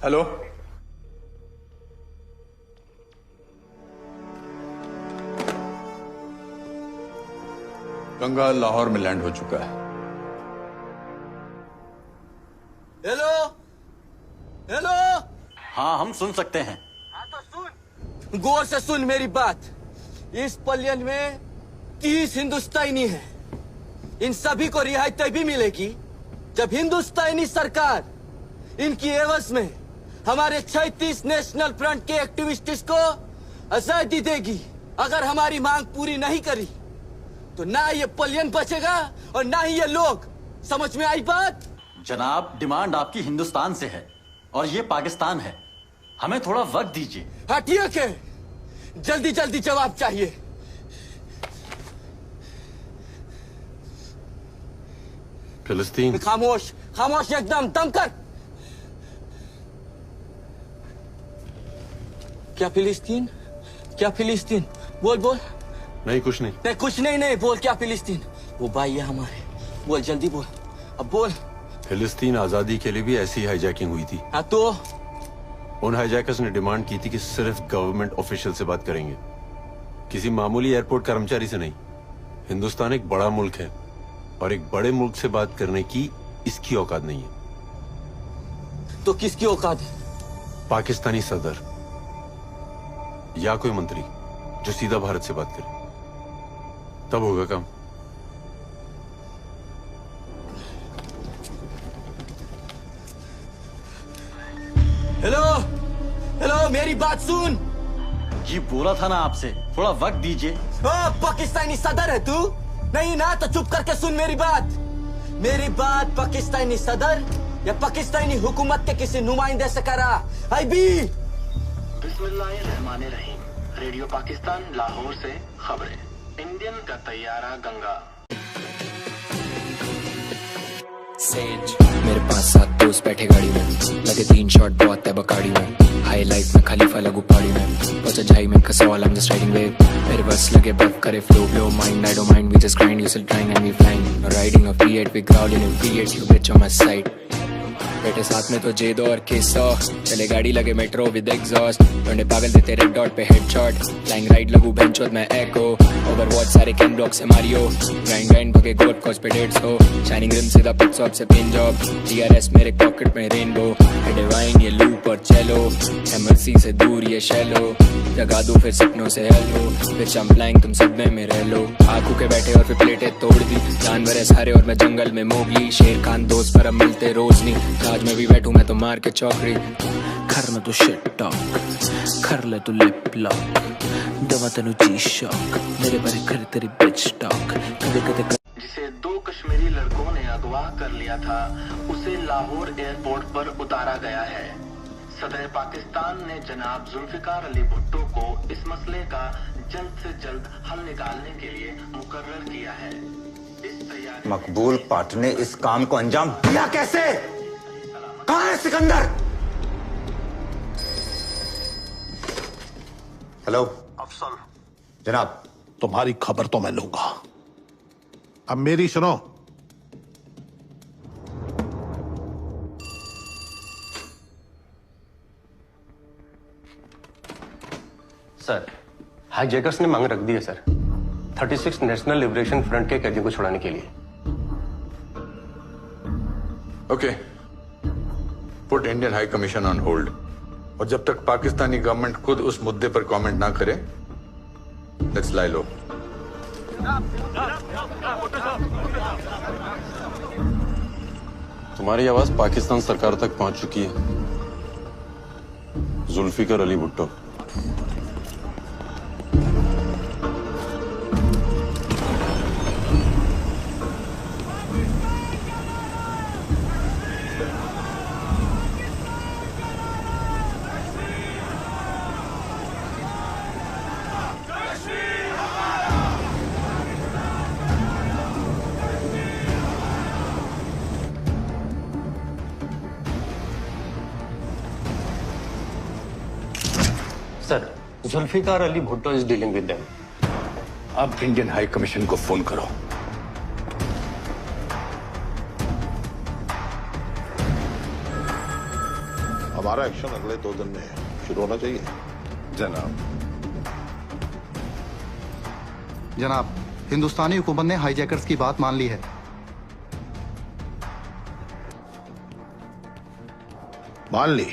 हेलो, गंगा लाहौर में लैंड हो चुका है। Hello hello. हाँ, हम सुन सकते हैं। गौर से सुन मेरी बात। इस पलियन में 30 हिंदुस्तानी हैं। इन सभी को रिहाई तभी मिलेगी जब हिंदुस्तानी सरकार इनकी एवज में हमारे 36 नेशनल फ्रंट के एक्टिविस्ट्स को आजादी देगी। अगर हमारी मांग पूरी नहीं करी तो ना ये पलियन बचेगा और ना ही ये लोग। समझ में आई बात? जनाब, डिमांड आपकी हिंदुस्तान से है और ये पाकिस्तान है। हमें थोड़ा वक्त दीजिए। हाँ ठीक है, जल्दी जल्दी जवाब चाहिए। फिलिस्तीन। खामोश खामोश, एकदम दम कर। क्या फिलिस्तीन? क्या फिलिस्तीन? बोल बोल। नहीं कुछ नहीं। नहीं कुछ नहीं, नहीं बोल। क्या फिलिस्तीन? वो भाई है हमारे। बोल जल्दी बोल, अब बोल। फिलिस्तीन आजादी के लिए भी ऐसी हाईजैकिंग हुई थी। हाँ तो उन हाईजैकर्स ने डिमांड की थी कि सिर्फ गवर्नमेंट ऑफिशियल से बात करेंगे, किसी मामूली एयरपोर्ट कर्मचारी से नहीं। हिंदुस्तान एक बड़ा मुल्क है और एक बड़े मुल्क से बात करने की इसकी औकात नहीं है। तो किसकी औकात है? पाकिस्तानी सदर या कोई मंत्री जो सीधा भारत से बात करे, तब होगा काम। हेलो हेलो, मेरी बात सुन। जी बोला था ना आपसे, थोड़ा वक्त दीजिए। पाकिस्तानी सदर है तू? नहीं ना, तो चुप करके सुन मेरी बात। मेरी बात पाकिस्तानी सदर या पाकिस्तानी हुकूमत के किसी नुमाइंदे से करा। आई बी बिस्मिल्लाहिर्रहमानिर्रहीम। रेडियो पाकिस्तान लाहौर से खबरें। इंडियन का तैयारा गंगा। मेरे पास 7 दोस्त बैठे गाड़ी में, लगे 3 शॉट बहुत है बकाड़ी में। हाई लाइफ में खलीफा लगू पहाड़ी में, पहुंचा झाई में Kasol, I'm just riding wave। मेरे बस लगे बफ करे flow blow mind, I don't mind, we just grind, you still trying and we flying। Riding a V8, we growling in V8, you bitch on my side। बैठे साथ में तो J2 और K100, चले गाड़ी लगे मेट्रो विद एग्जॉस्ट। लौंडे पागल थे रेड डॉट पे हेडशॉट, फ्लाइंग राइड लगू बेंचोद में एको। ओवरवॉच सारे किंग ब्लॉक से मारियो, ग्राइंड ग्राइंड भगे गोल्ड कोस्ट पे 150। शाइनिंग रिम सीधा पिक शॉप से पिन जॉब, DRS मेरे पॉकेट में रेनबो। है डिवाइन ये लूप और चेलो, एमरसी से दूर ये शैलो। जगा दो फिर सपनों से हेलो, फिर चंपलाइंग तुम सब में रह लो। आंखों के बैठे और फिर प्लेटें तोड़ दी, जानवर है सारे और मैं जंगल में मोगली। शेर खान दोस्त पर अब मिलते रोज नहीं, आज मैं भी बैठूं मैं तो मार के चौकड़ी। कर ले तो शिट टॉक, कर ले तो लिप लॉक, दवा तेनु जी शॉक, मेरे बारे कर तेरी बिच टॉक। कदे कदे जिसे 2 कश्मीरी लड़कों ने अगवा कर लिया था, उसे लाहौर एयरपोर्ट पर उतारा गया है। सदर पाकिस्तान ने जनाब जुल्फिकार अली भुट्टो को इस मसले का जल्द से जल्द हल निकालने के लिए मुकर्रर किया है। इस तैयारी मकबूल पार्ट ने इस काम को अंजाम दिया कैसे? कहाँ है सिकंदर? हेलो अफसल। जनाब, तुम्हारी खबर तो मैं लूंगा, अब मेरी सुनो। सर, हाईजैकर्स ने मांग रख दी है सर, 36 नेशनल लिबरेशन फ्रंट के कैदियों को छुड़ाने के लिए। Okay, put Indian high commission on hold. और जब तक पाकिस्तानी गवर्नमेंट खुद उस मुद्दे पर कमेंट ना करे, लेट्स लाई लो। तुम्हारी आवाज पाकिस्तान सरकार तक पहुंच चुकी है। Zulfikar Ali Bhutto, sir, Zulfikar Ali Bhutto is dealing with them. अब इंडियन हाई कमीशन को फोन करो। हमारा एक्शन अगले 2 दिन में शुरू होना चाहिए। जनाब, हिंदुस्तानी हुकूमत ने हाईजैकर्स की बात मान ली है। मान ली?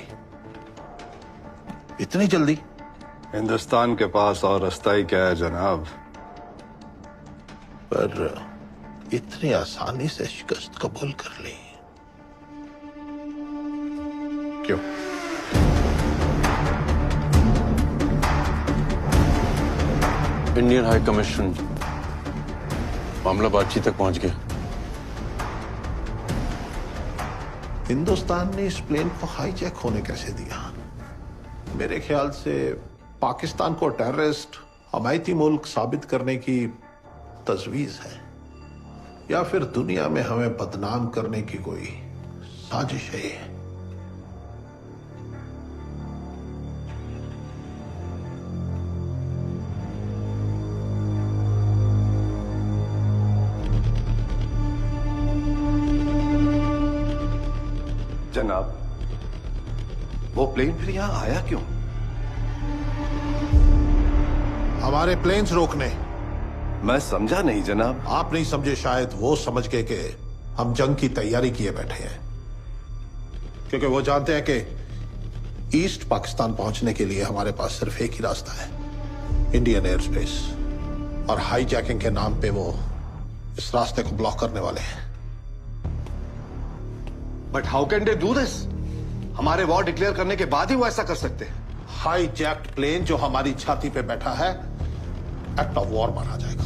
इतनी जल्दी? हिंदुस्तान के पास और रास्ता ही क्या है जनाब। पर इतनी आसानी से शिकस्त कबूल कर ली क्यों? इंडियन हाई कमीशन मामला बातचीत तक पहुंच गया। हिंदुस्तान ने इस प्लेन को हाईजैक होने कैसे दिया? मेरे ख्याल से पाकिस्तान को टेररिस्ट, हमायती मुल्क साबित करने की तजवीज है, या फिर दुनिया में हमें बदनाम करने की कोई साजिश है। जनाब, वो प्लेन फिर यहां आया क्यों? हमारे प्लेन्स रोकने। मैं समझा नहीं जनाब। आप नहीं समझे शायद, वो समझ के कि हम जंग की तैयारी किए बैठे हैं, क्योंकि वो जानते हैं कि ईस्ट पाकिस्तान पहुंचने के लिए हमारे पास सिर्फ एक ही रास्ता है, इंडियन एयर स्पेस। और हाईजैकिंग के नाम पे वो इस रास्ते को ब्लॉक करने वाले हैं। But how can they do this? हमारे वॉर डिक्लेयर करने के बाद ही वो ऐसा कर सकते हैं। हाईजैक्ड प्लेन जो हमारी छाती पे बैठा है, एक्ट ऑफ वॉर माना जाएगा।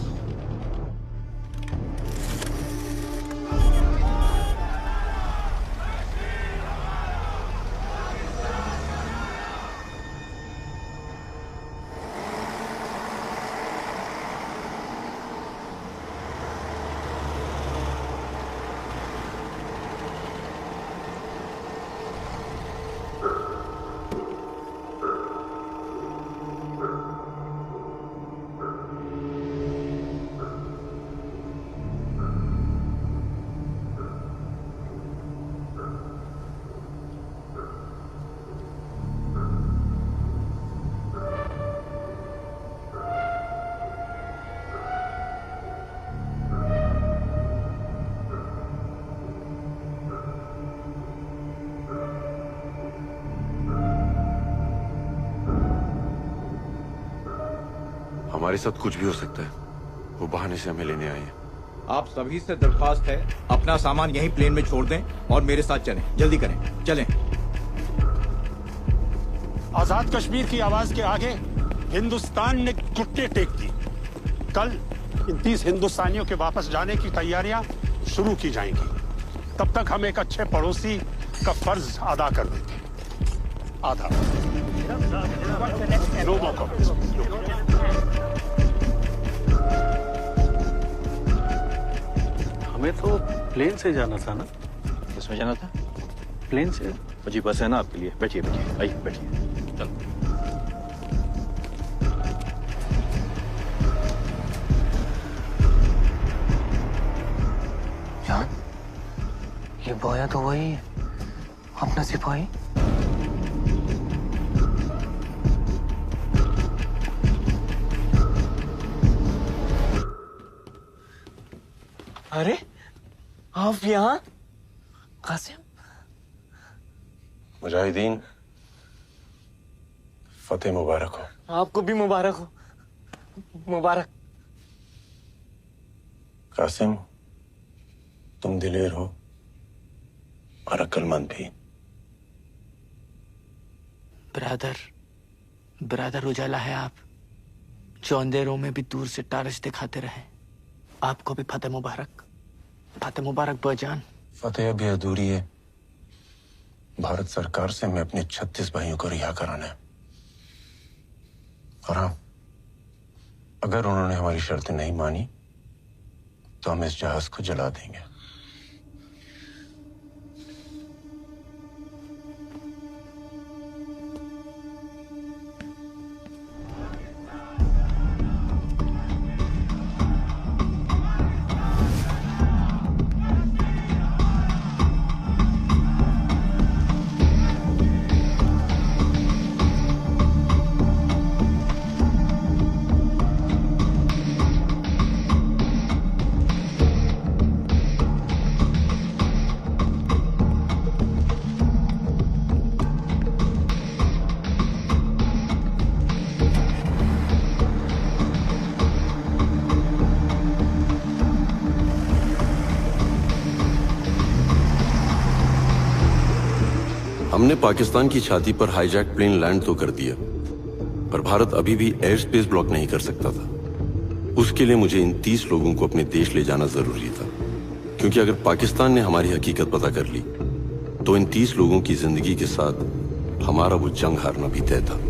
हमारे साथ कुछ भी हो सकता है, वो बहाने से हमें लेने आए हैं। आप सभी से दरख्वास्त है, अपना सामान यहीं प्लेन में छोड़ दें और मेरे साथ चलें। जल्दी करें, चलें। आजाद कश्मीर की आवाज के आगे हिंदुस्तान ने घुटने टेक दी। कल इन 30 हिंदुस्तानियों के वापस जाने की तैयारियां शुरू की जाएंगी। तब तक हम एक अच्छे पड़ोसी का फर्ज अदा कर देंगे। आधा लोगों को हमें तो प्लेन से जाना था ना? किसमें जाना था? प्लेन से। जी बस है ना आपके लिए। बैठिए बैठिए, आइए बैठिए। चलो। जान, ये बोया तो वही है, अपना सिपाही। अरे आप यहाँ? कासिम, मुजाहिदीन, फतेह मुबारक हो। आपको भी मुबारक हो। मुबारक। कासिम, तुम दिलेर हो और अक्लमंद भी। ब्रदर उजाला है आप, जो अंधेरों में भी दूर से टारस दिखाते रहे। आपको भी फतेह मुबारक बजान। फतेह अभी अधूरी है। भारत सरकार से मैं अपने 36 भाइयों को रिहा कराना है। और हाँ, अगर उन्होंने हमारी शर्तें नहीं मानी तो हम इस जहाज को जला देंगे। हमने पाकिस्तान की छाती पर हाईजैक प्लेन लैंड तो कर दिया, पर भारत अभी भी एयर स्पेस ब्लॉक नहीं कर सकता था। उसके लिए मुझे इन 30 लोगों को अपने देश ले जाना जरूरी था, क्योंकि अगर पाकिस्तान ने हमारी हकीकत पता कर ली तो इन 30 लोगों की जिंदगी के साथ हमारा वो जंग हारना भी तय था।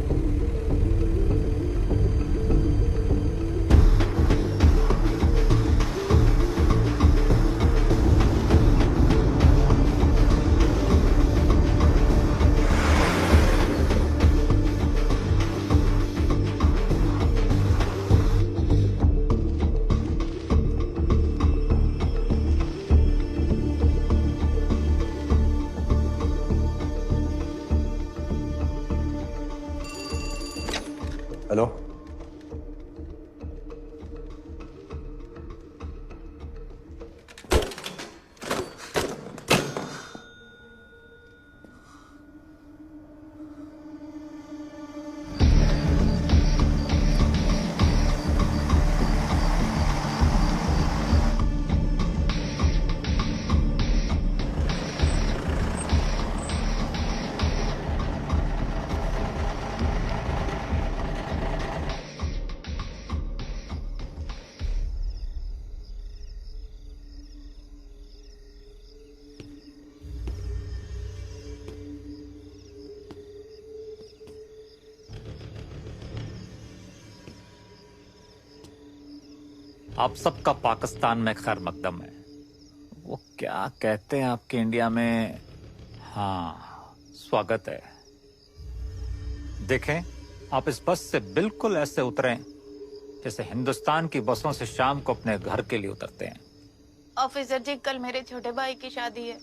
हेलो, आप सबका पाकिस्तान में खैर मकदम है। वो क्या कहते हैं आपके इंडिया में, हाँ, स्वागत है। देखें, आप इस बस से बिल्कुल ऐसे उतरें जैसे हिंदुस्तान की बसों से शाम को अपने घर के लिए उतरते हैं। ऑफिसर जी, कल मेरे छोटे भाई की शादी है।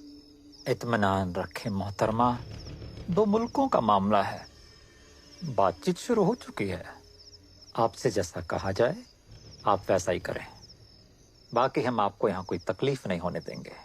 इत्मीनान रखें मोहतरमा, 2 मुल्कों का मामला है। बातचीत शुरू हो चुकी है। आपसे जैसा कहा जाए आप वैसा ही करें। बाकी हम आपको यहाँ कोई तकलीफ नहीं होने देंगे।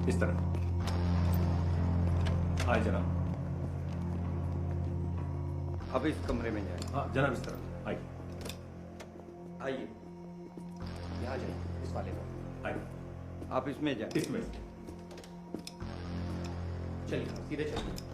इस तरह आए जनाब। अब इस कमरे में जाए। हाँ जनाब, इस तरह आइए। आइए, यहाँ जाइए, इस वाले में आइए। आप इसमें जाए। इसमें चलिए, सीधे चलिए।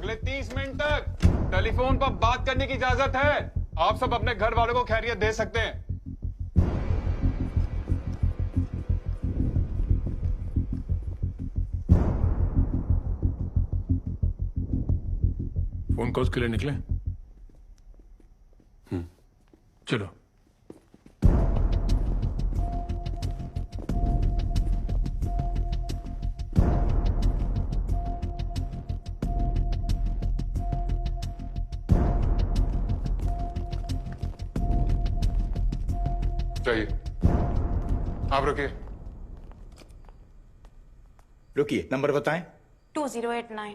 अगले 30 मिनट तक टेलीफोन पर बात करने की इजाजत है। आप सब अपने घर वालों को खैरियत दे सकते हैं। फोन कॉल्स के लिए निकले? चलो। चाहिए आप रुकिए, नंबर बताएं। 2089।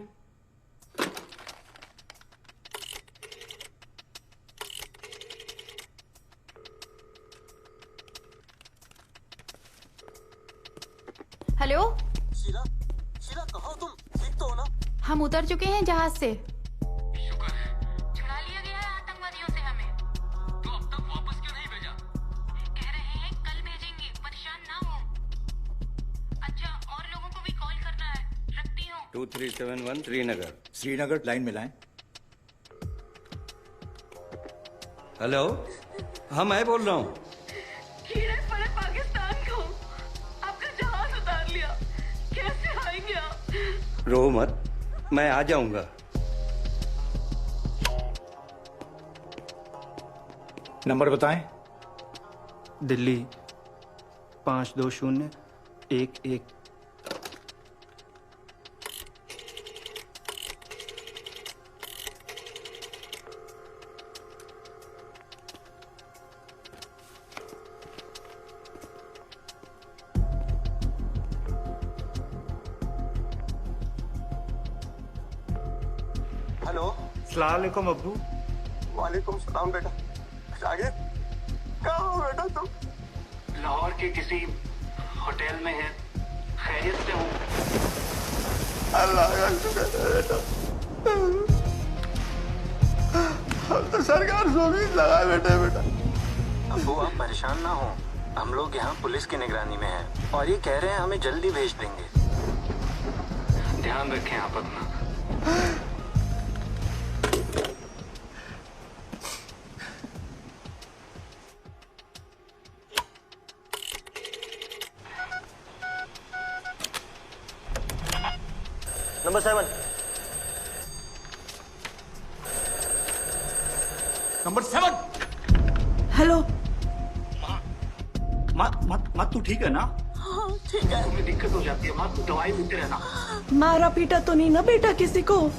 हेलो शीला, शीला कहाँ हो तुम? ठीक तो हो ना? हम उतर चुके हैं जहाज से। छुड़ा लिया गया है आतंकवादियों से हमें। तो अब तक वापस क्यों नहीं भेजा? कह रहे हैं कल भेजेंगे, परेशान ना हो। अच्छा, और लोगों को भी कॉल करना है, रखती हूँ। 2371 श्रीनगर। श्रीनगर लाइन में लाएं। हेलो, हाँ मैं बोल रहा हूँ। पाकिस्तान को आपका जहाज उतार लिया, कैसे आएंगे आप? रो मत, मैं आ जाऊंगा। नंबर बताएं। दिल्ली 52011। हेलो, अस्सलाम वालेकुम अब्बू। वालेकुम सलाम बेटा। आगे कहाँ हो बेटा तुम? लाहौर के किसी होटल में है, खैरियत से हूँ। अल्लाह का शुक्र है बेटा। हम तो सरकार को भी लगा बेटा। अब्बू आप परेशान ना हो, हम लोग यहाँ पुलिस की निगरानी में हैं और ये कह रहे हैं हमें जल्दी भेज देंगे। ध्यान रखें आप अपना। नंबर 7। नंबर 7। हेलो। माँ तू ठीक है ना? हाँ ठीक है। तुम्हें दिक्कत हो जाती है माँ, तू दवाई लेते रहना। मारा पीटा तो नहीं ना बेटा किसी को?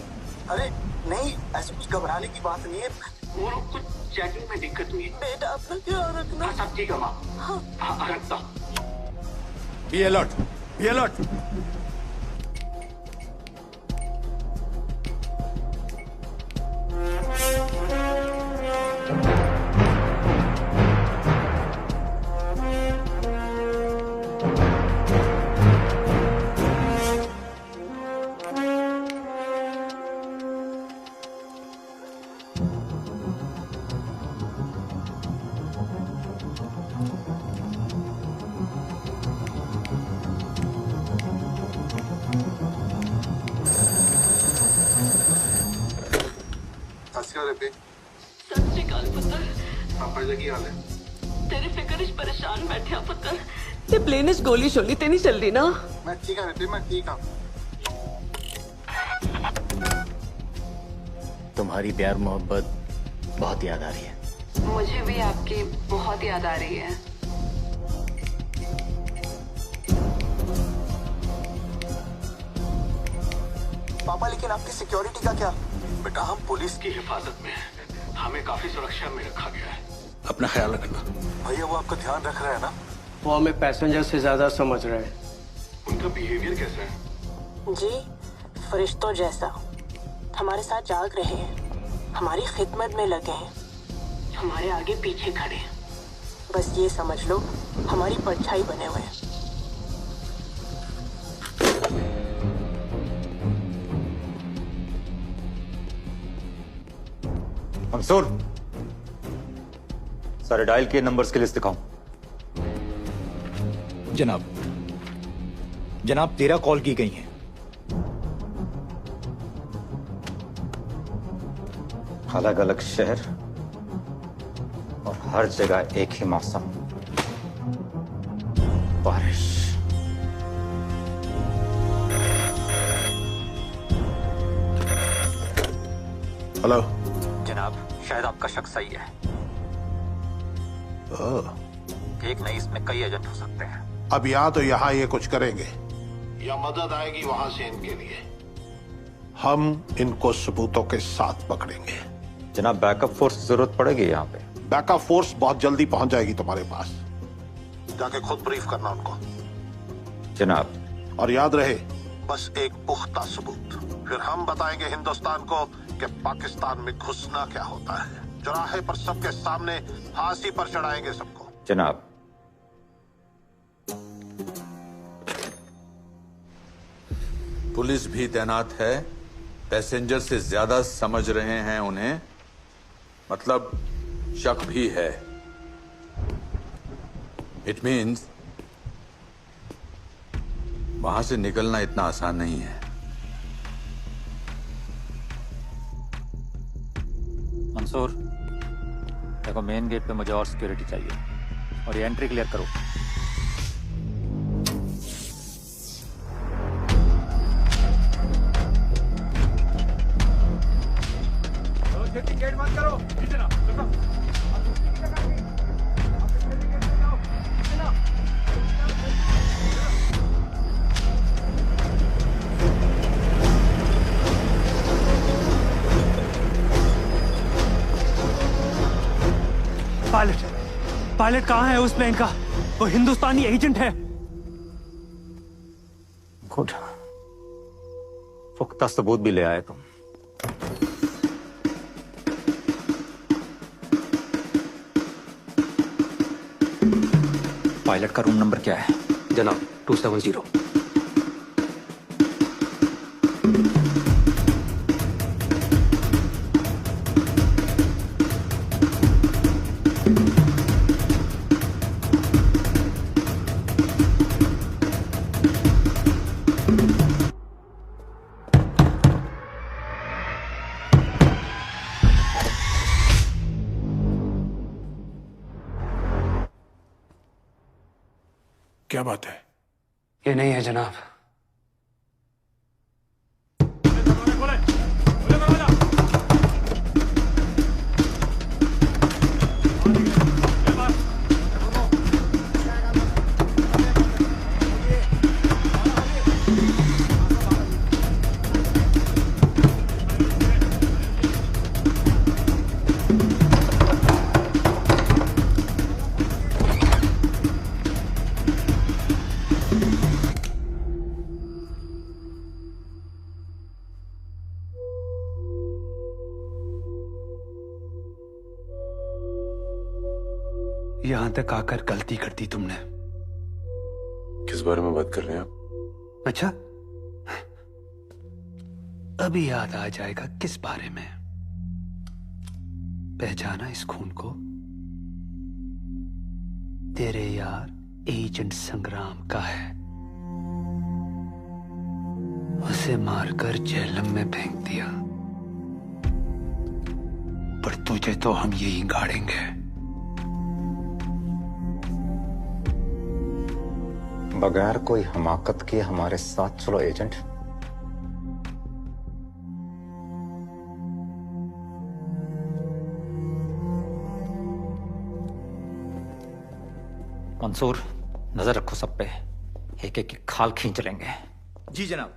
अरे नहीं, ऐसी कुछ घबराने की बात नहीं है। वो लोग कुछ चेकिंग में दिक्कत हुई। बेटा अपना ख्याल रखना। हाँ सब ठीक है माँ। हाँ रखता। Be alert, be alert. सत श्री अकाल पुत्र। पापा जी की हाल है? तेरी फिक्र इस परेशान बैठे पुत्र। ते प्लेन इस गोली शोली ते नहीं चल रही ना? मैं ठीक है, मैं ठीक हूँ। तुम्हारी प्यार मोहब्बत बहुत याद आ रही है। मुझे भी आपकी बहुत याद आ रही है। पापा लेकिन आपकी सिक्योरिटी का क्या? बेटा हम पुलिस की हिफाजत में हैं, हमें काफी सुरक्षा में रखा गया है। अपना ख्याल रखना। भैया वो आपका ध्यान रख रहा है ना? वो हमें पैसेंजर से ज्यादा समझ रहे हैं। उनका बिहेवियर कैसा है? जी फरिश्तों जैसा, हमारे साथ जाग रहे हैं, हमारी खिदमत में लगे हैं, हमारे आगे पीछे खड़े हैं। बस ये समझ लो हमारी परछाई बने हुए हैं। मंसूर, सारे डायल किए नंबर्स की लिस्ट दिखाओ। जनाब 13 कॉल की गई हैं। अलग अलग शहर और हर जगह एक ही मौसम, बारिश। हेलो जनाब, शायद आपका शक सही है। एक नहीं, इसमें कई एजेंट हो सकते हैं। अब यहाँ तो यहाँ ये कुछ करेंगे या मदद आएगी वहां से इनके लिए, हम इनको सबूतों के साथ पकड़ेंगे। जनाब, बैकअप फोर्स की जरूरत पड़ेगी यहाँ पे। बैकअप फोर्स बहुत जल्दी पहुंच जाएगी तुम्हारे पास, जाके खुद ब्रीफ करना उनको। जनाब। और याद रहे, बस एक पुख्ता सबूत, फिर हम बताएंगे हिंदुस्तान को कि पाकिस्तान में घुसना क्या होता है। चौराहे पर सबके सामने फांसी पर चढ़ाएंगे सबको। जनाब। पुलिस भी तैनात है, पैसेंजर से ज्यादा समझ रहे हैं उन्हें, मतलब शक भी है। इट मीन्स वहां से निकलना इतना आसान नहीं है। मंसूर, देखो मेन गेट पे मुझे और सिक्योरिटी चाहिए और ये एंट्री क्लियर करो। गेट बंद करो। पायलट कहाँ है उस प्लेन का? वो हिंदुस्तानी एजेंट है। गुड, पुख्ता सबूत भी ले आए तुम। पायलट का रूम नंबर क्या है? जनाब 270। क्या बात है? ये नहीं है जनाब। यहां तक आकर गलती कर दी तुमने। किस बारे में बात कर रहे हैं आप? अच्छा, अभी याद आ जाएगा किस बारे में। पहचाना इस खून को? तेरे यार एजेंट संग्राम का है। उसे मारकर जेहलम में फेंक दिया, पर तुझे तो हम यही गाड़ेंगे। बगैर कोई हमाकत के हमारे साथ चलो एजेंट। मंसूर, नजर रखो सब पे, एक एक की खाल खींच लेंगे। जी जनाब।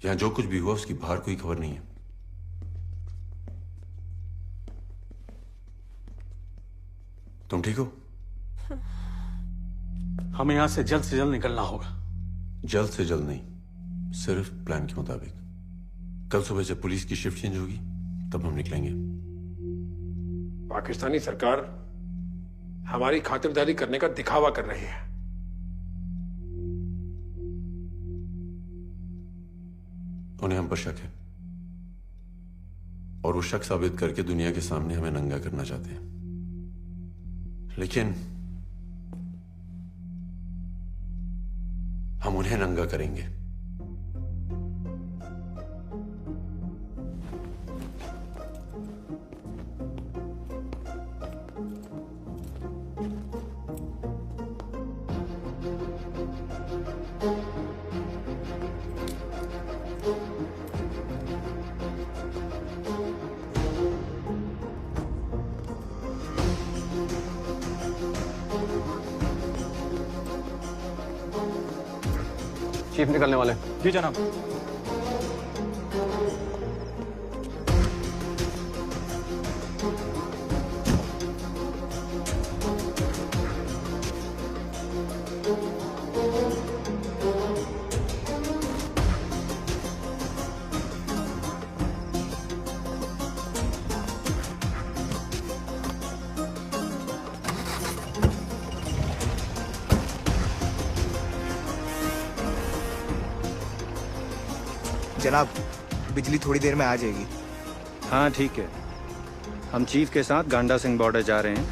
यहां जो कुछ भी हुआ उसकी बाहर कोई खबर नहीं है। तुम ठीक हो? हमें यहां से जल्द निकलना होगा। जल्द से जल्द नहीं, सिर्फ प्लान के मुताबिक। कल सुबह जब पुलिस की शिफ्ट चेंज होगी तब हम निकलेंगे। पाकिस्तानी सरकार हमारी खातिरदारी करने का दिखावा कर रही है। उन्हें हम पर शक है और वो शक साबित करके दुनिया के सामने हमें नंगा करना चाहते हैं, लेकिन हम उन्हें नंगा करेंगे। चीफ निकलने वाले। जी जनाब। जनाब, बिजली थोड़ी देर में आ जाएगी। हाँ ठीक है, हम चीफ के साथ गांडा सिंह बॉर्डर जा रहे हैं।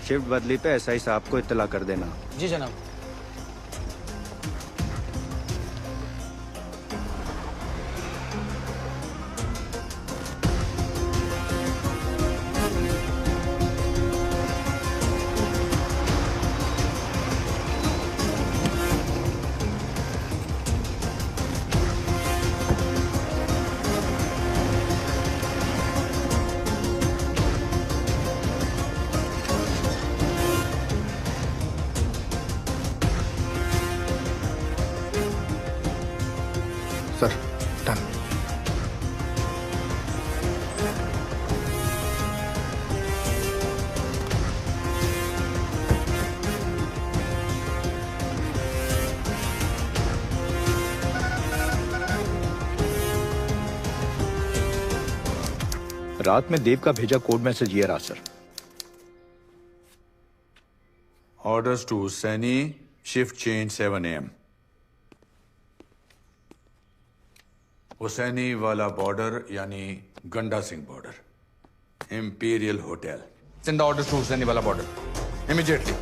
शिफ्ट बदली पे एसआई साहब को इत्तला कर देना। जी जनाब। Sir done. रात में देव का भेजा कोड मैसेज ये रहा sir. Orders to Saini, shift change 7 AM। Hussainiwala border यानी Ganda Singh border, imperial hotel. Send orders to Hussainiwala border immediately.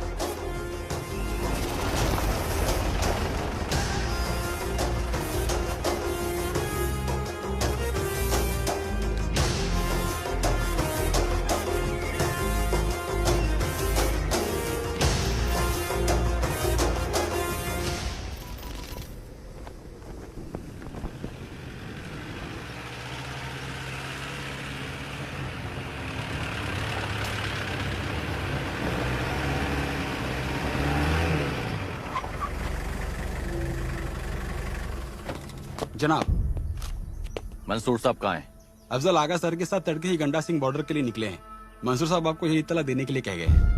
जनाब। मंसूर साहब कहाँ हैं? अफजल आगा सर के साथ तड़के ही गंडा सिंह बॉर्डर के लिए निकले हैं। मंसूर साहब आपको यही इत्तला देने के लिए कह गए हैं।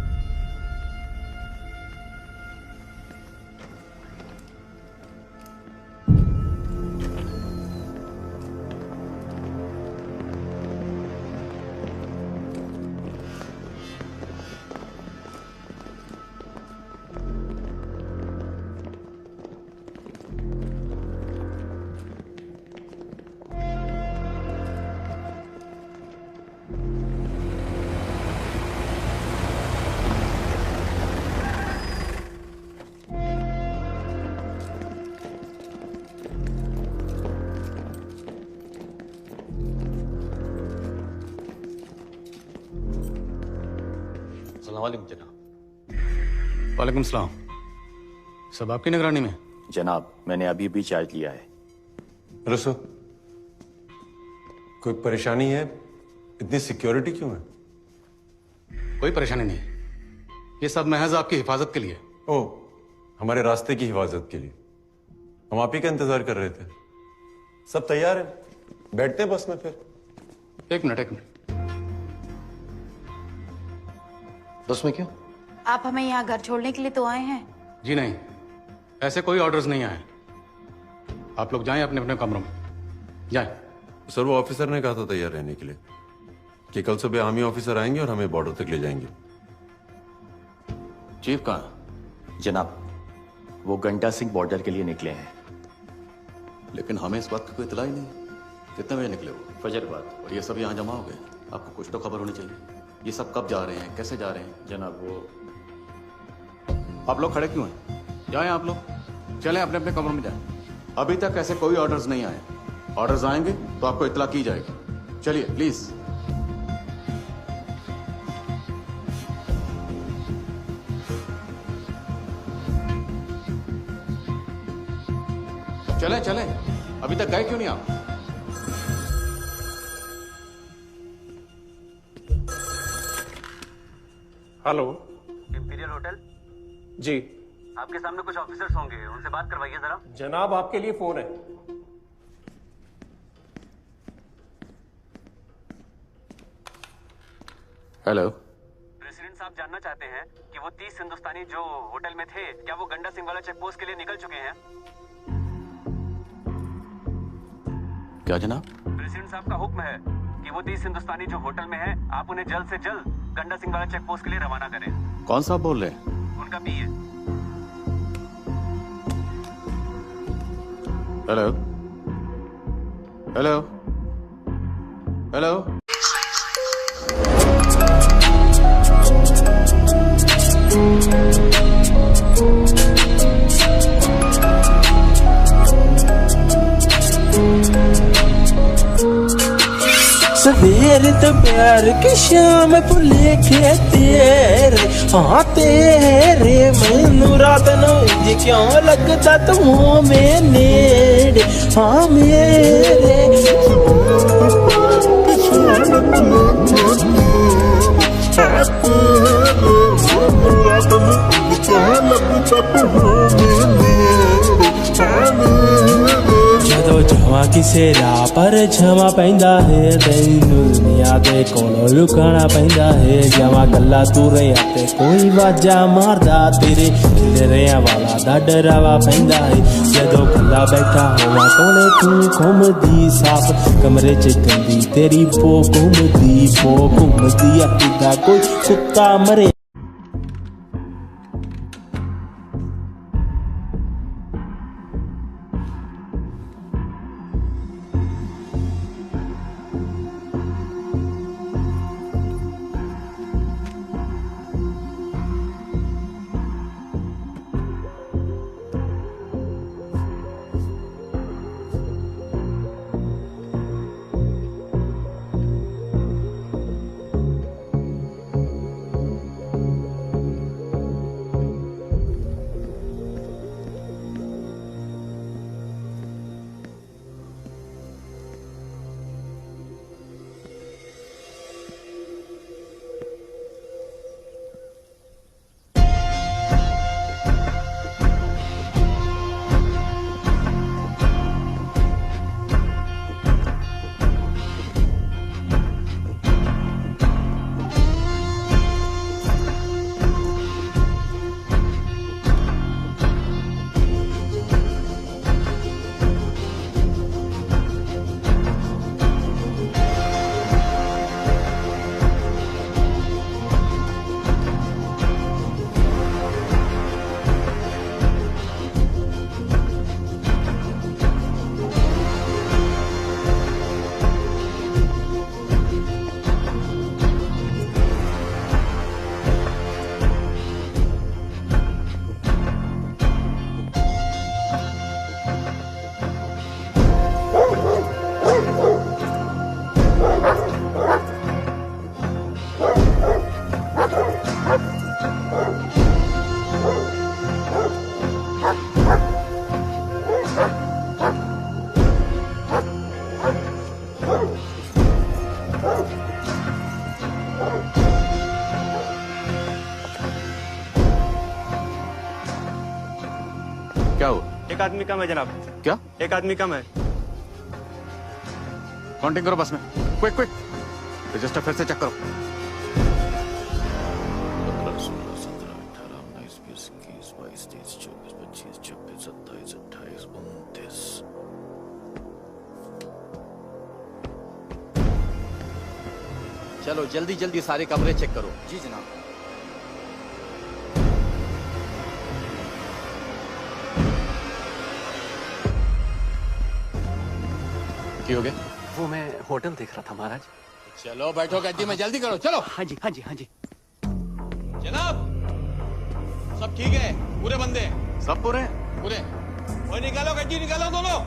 जनाब। वालेकुम सलाम। सब आपकी निगरानी में? जनाब, मैंने अभी भी चार्ज लिया है। रसो, कोई परेशानी है? इतनी सिक्योरिटी क्यों है? कोई परेशानी नहीं, ये सब महज आपकी हिफाजत के लिए। ओह, हमारे रास्ते की हिफाजत के लिए। हम आप ही का इंतजार कर रहे थे। सब तैयार है, बैठते हैं बस में फिर। एक मिनट। बस में क्यों? आप हमें यहाँ घर छोड़ने के लिए तो आए हैं? जी नहीं, ऐसे कोई ऑर्डर्स नहीं आए। आप लोग जाएं अपने अपने कमरों में, जाएं। सर वो ऑफिसर ने कहा था तैयार रहने के लिए कि कल सुबह आर्मी ऑफिसर आएंगे और हमें बॉर्डर तक ले जाएंगे। चीफ कहाँ? जनाब, वो गंडा सिंह बॉर्डर के लिए निकले हैं। लेकिन हमें इस बात की कोई इतला ही नहीं। कितने बजे निकले वो? फजर के बाद। और ये सब यहाँ जमा हो गए, आपको कुछ तो खबर होनी चाहिए। ये सब कब जा रहे हैं, कैसे जा रहे हैं? जनाब वो आप लोग खड़े क्यों हैं? जाएं आप लोग, चलें अपने अपने कमरों में जाएं। अभी तक ऐसे कोई ऑर्डर्स नहीं आए। ऑर्डर्स आएंगे तो आपको इत्तला की जाएगी। चलिए प्लीज। चलें चलें, अभी तक गए क्यों नहीं आप? हेलो, इंपीरियल होटल जी। आपके सामने कुछ ऑफिसर्स होंगे, उनसे बात करवाइए जरा। जनाब आपके लिए फोन है। हेलो। प्रेसिडेंट साहब जानना चाहते हैं कि वो 30 हिंदुस्तानी जो होटल में थे, क्या वो गंडा सिंह वाला चेक पोस्ट के लिए निकल चुके हैं? क्या जनाब? प्रेसिडेंट साहब का हुक्म है कि वो 30 हिंदुस्तानी जो होटल में हैं, आप उन्हें जल्द से जल्द गंडा सिंह वाला चेक पोस्ट के लिए रवाना करें। कौन सा बोल रहे हैं? उनका पीए। Hello hello hello. सवेर दोपहर की शाम भुले के तेरे, हाँ तेरे मैनू रात नू इंज क्यों लगदा तू में नेड़े, हाँ मेरे ਜਦੋਂ ਜਾਵਾਂ ਕਿਸੇ ਰਾਹ ਪਰ ਛਾਵਾਂ ਪੈਂਦਾ ਹੈ, ਤੈਨੂੰ ਦੁਨੀਆ ਦੇ ਕੋਲੋਂ ਲੁਕਾਣਾ ਪੈਂਦਾ ਹੈ। ਜਾਵਾਂ ਗੱਲਾਂ ਤੂੰ ਰਿਆਂ ਤੇ ਕੋਈ ਵਾਜਾ ਮਾਰਦਾ, ਤੇਰੇ ਚਿਹਰਿਆਂ ਵਾਲਾ ਦਾ ਡਰਾਵਾ ਪੈਂਦਾ ਹੈ। ਜਦੋਂ ਕੱਲਾ ਬੈਠਾ ਹੋਵਾਂ ਕੋਲੇ ਤੂੰ ਘੁੰਮਦੀ, ਸਾਫ ਕਮਰੇ 'ਚ ਗੰਦੀ ਤੇਰੀ ਬੋ ਘੁੰਮਦੀ ਆ, ਕਿੱਦਾਂ ਕੋਈ ਕੁੱਤਾ ਮਰੇ। क्या हुआ? एक आदमी कम है जनाब। क्या? एक आदमी कम है। काउंटिंग करो बस में, क्विक क्विक। रजिस्टर फिर से चेक करो। 15, 16, 17, 18, 19, 20, 21, 22, 23, 24, 25, 26, 27, 28, 29। चलो जल्दी जल्दी सारे कमरे चेक करो। जी जनाब। क्या हो गया? वो मैं होटल देख रहा था महाराज। चलो बैठो कैदी में, जल्दी करो चलो। हाँ जी हाँ जी हाँ जी। जनाब सब ठीक है, पूरे बंदे हैं। सब पूरे पूरे। वो निकालो कैदी, निकालो दोनों।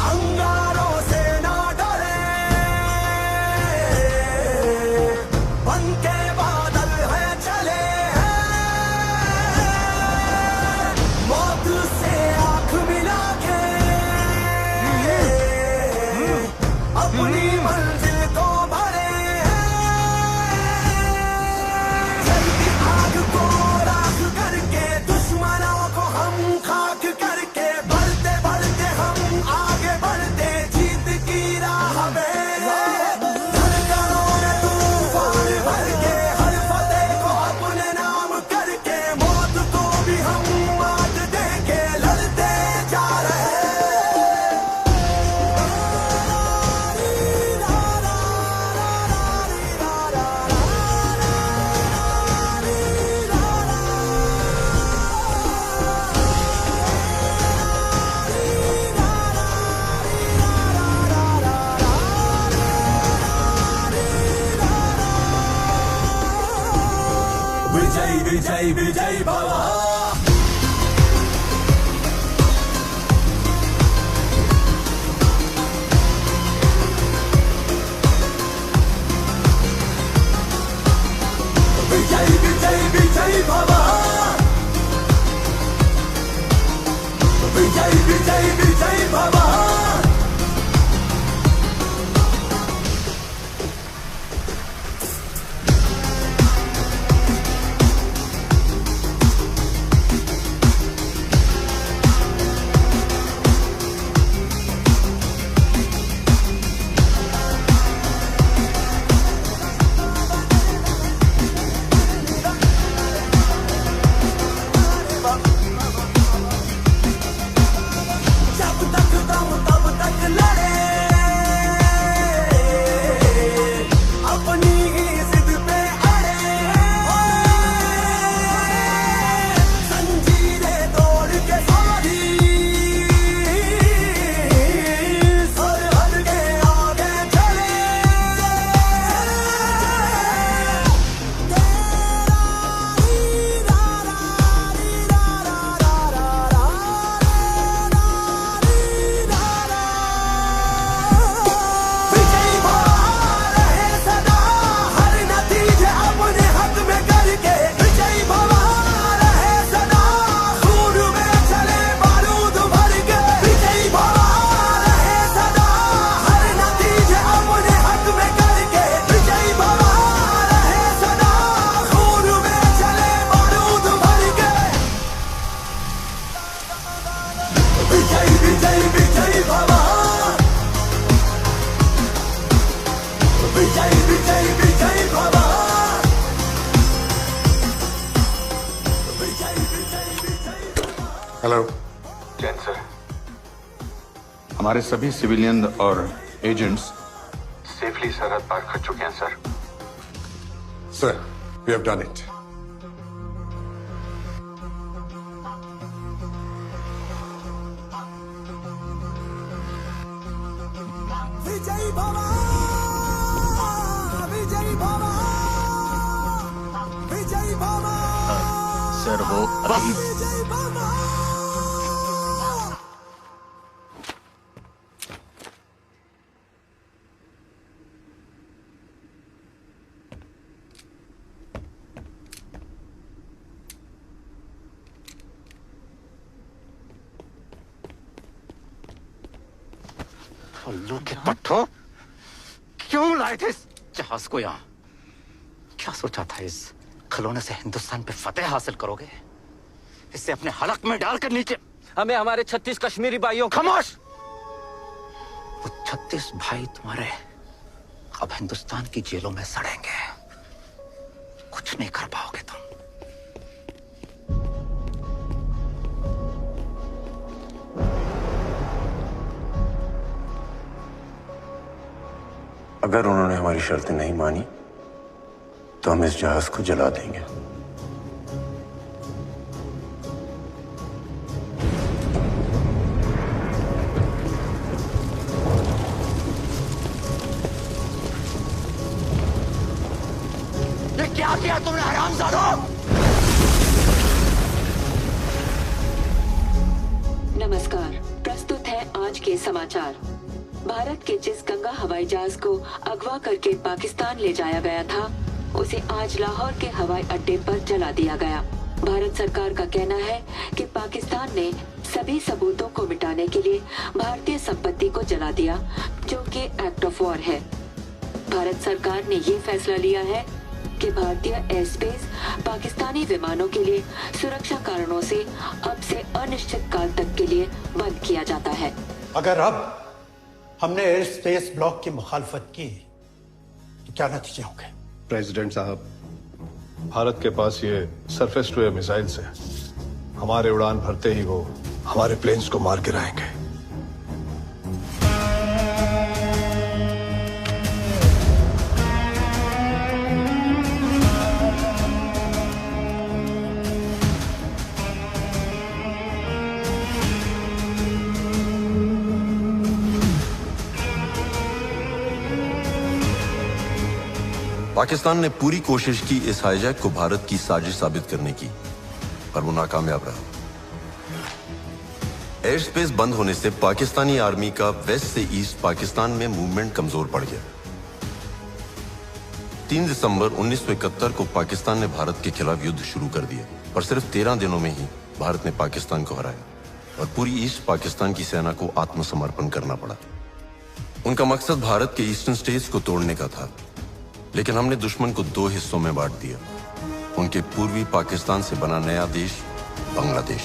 अंगारों से ना डरे, बन के बादल है चले हैं, मौत से आंख मिला के अपनी मंजिल को भरे हैं, जलती आग को राख करके दुश्मनों को हम खाक करके बढ़ते बढ़ते हम आगे बढ़ते जीत की राह में, धड़कनों में तूफान भर के हर फतेह को अपने नाम करके मौत को भी हम मात दे के लड़ते जा रहे विजय विजय विजय भवा। विजय विजय विजय भवा। विजय विजय विजय भवा। जब तक दम तब तक लड़े, अपनी ही जिद पे अड़े, जंजीरें तोड़ के सारी सरहद के आगे चले, विजयी भवा रहे सदा हर नतीजे अपने हक में करके, विजयी भवा रहे सदा खून में चले बारूद भर के, विजयी भवा रहे सदा हर नतीजे अपने हक में करके, विजयी भवा रहे सदा खून में चले बारूद भर के, विजय विजय विजय भवा। विजय विजय विजय भवा। विजय विजय विजय। हेलो जैन सर, हमारे सभी सिविलियन और एजेंट्स सेफली सरहद पार कर चुके हैं sir. Sir, we have done it. विजयी भवा। विजयी भवा। विजयी भवा। सर वो अभी विजयी भवा। उल्लू के पट्टो, क्यों लाए थे इस जहाज को यहाँ? क्या सोचा था इस खिलौने से हिंदुस्तान पे फतेह हासिल करोगे? इसे अपने हलक में डालकर नीचे हमें हमारे 36 कश्मीरी भाइयों। खामोश! वो 36 भाई तुम्हारे अब हिंदुस्तान की जेलों में सड़ेंगे। कुछ नहीं कर पाओगे तुम। अगर उन्होंने हमारी शर्तें नहीं मानी तो हम इस जहाज को जला देंगे। ये क्या किया तुमने हरामजादों? नमस्कार, प्रस्तुत है आज के समाचार। भारत के जिस गंगा हवाई जहाज को अगवा करके पाकिस्तान ले जाया गया था, उसे आज लाहौर के हवाई अड्डे पर जला दिया गया। भारत सरकार का कहना है कि पाकिस्तान ने सभी सबूतों को मिटाने के लिए भारतीय संपत्ति को जला दिया, जो कि एक्ट ऑफ वॉर है। भारत सरकार ने ये फैसला लिया है कि भारतीय एयर स्पेस पाकिस्तानी विमानों के लिए सुरक्षा कारणों से अब से अनिश्चित काल तक के लिए बंद किया जाता है। अगर अब हमने एयर स्पेस ब्लॉक की मुखालफत की तो क्या नतीजे होंगे? प्रेसिडेंट साहब, भारत के पास ये सरफेस टू एयर मिसाइल्स है। हमारे उड़ान भरते ही वो हमारे प्लेन्स को मार गिराएंगे। पाकिस्तान ने पूरी कोशिश की इस हाईजैक को भारत की साजिश साबित करने की, पर वो नाकामयाब रहा। एयर स्पेस बंद होने से पाकिस्तानी आर्मी का वेस्ट से ईस्ट पाकिस्तान में मूवमेंट कमजोर पड़ गया। 3 दिसंबर 1971 को पाकिस्तान ने भारत के खिलाफ युद्ध शुरू कर दिया, पर सिर्फ 13 दिनों में ही भारत ने पाकिस्तान को हराया और पूरी ईस्ट पाकिस्तान की सेना को आत्मसमर्पण करना पड़ा। उनका मकसद भारत के ईस्टर्न स्टेट्स को तोड़ने का था, लेकिन हमने दुश्मन को 2 हिस्सों में बांट दिया। उनके पूर्वी पाकिस्तान से बना नया देश बांग्लादेश।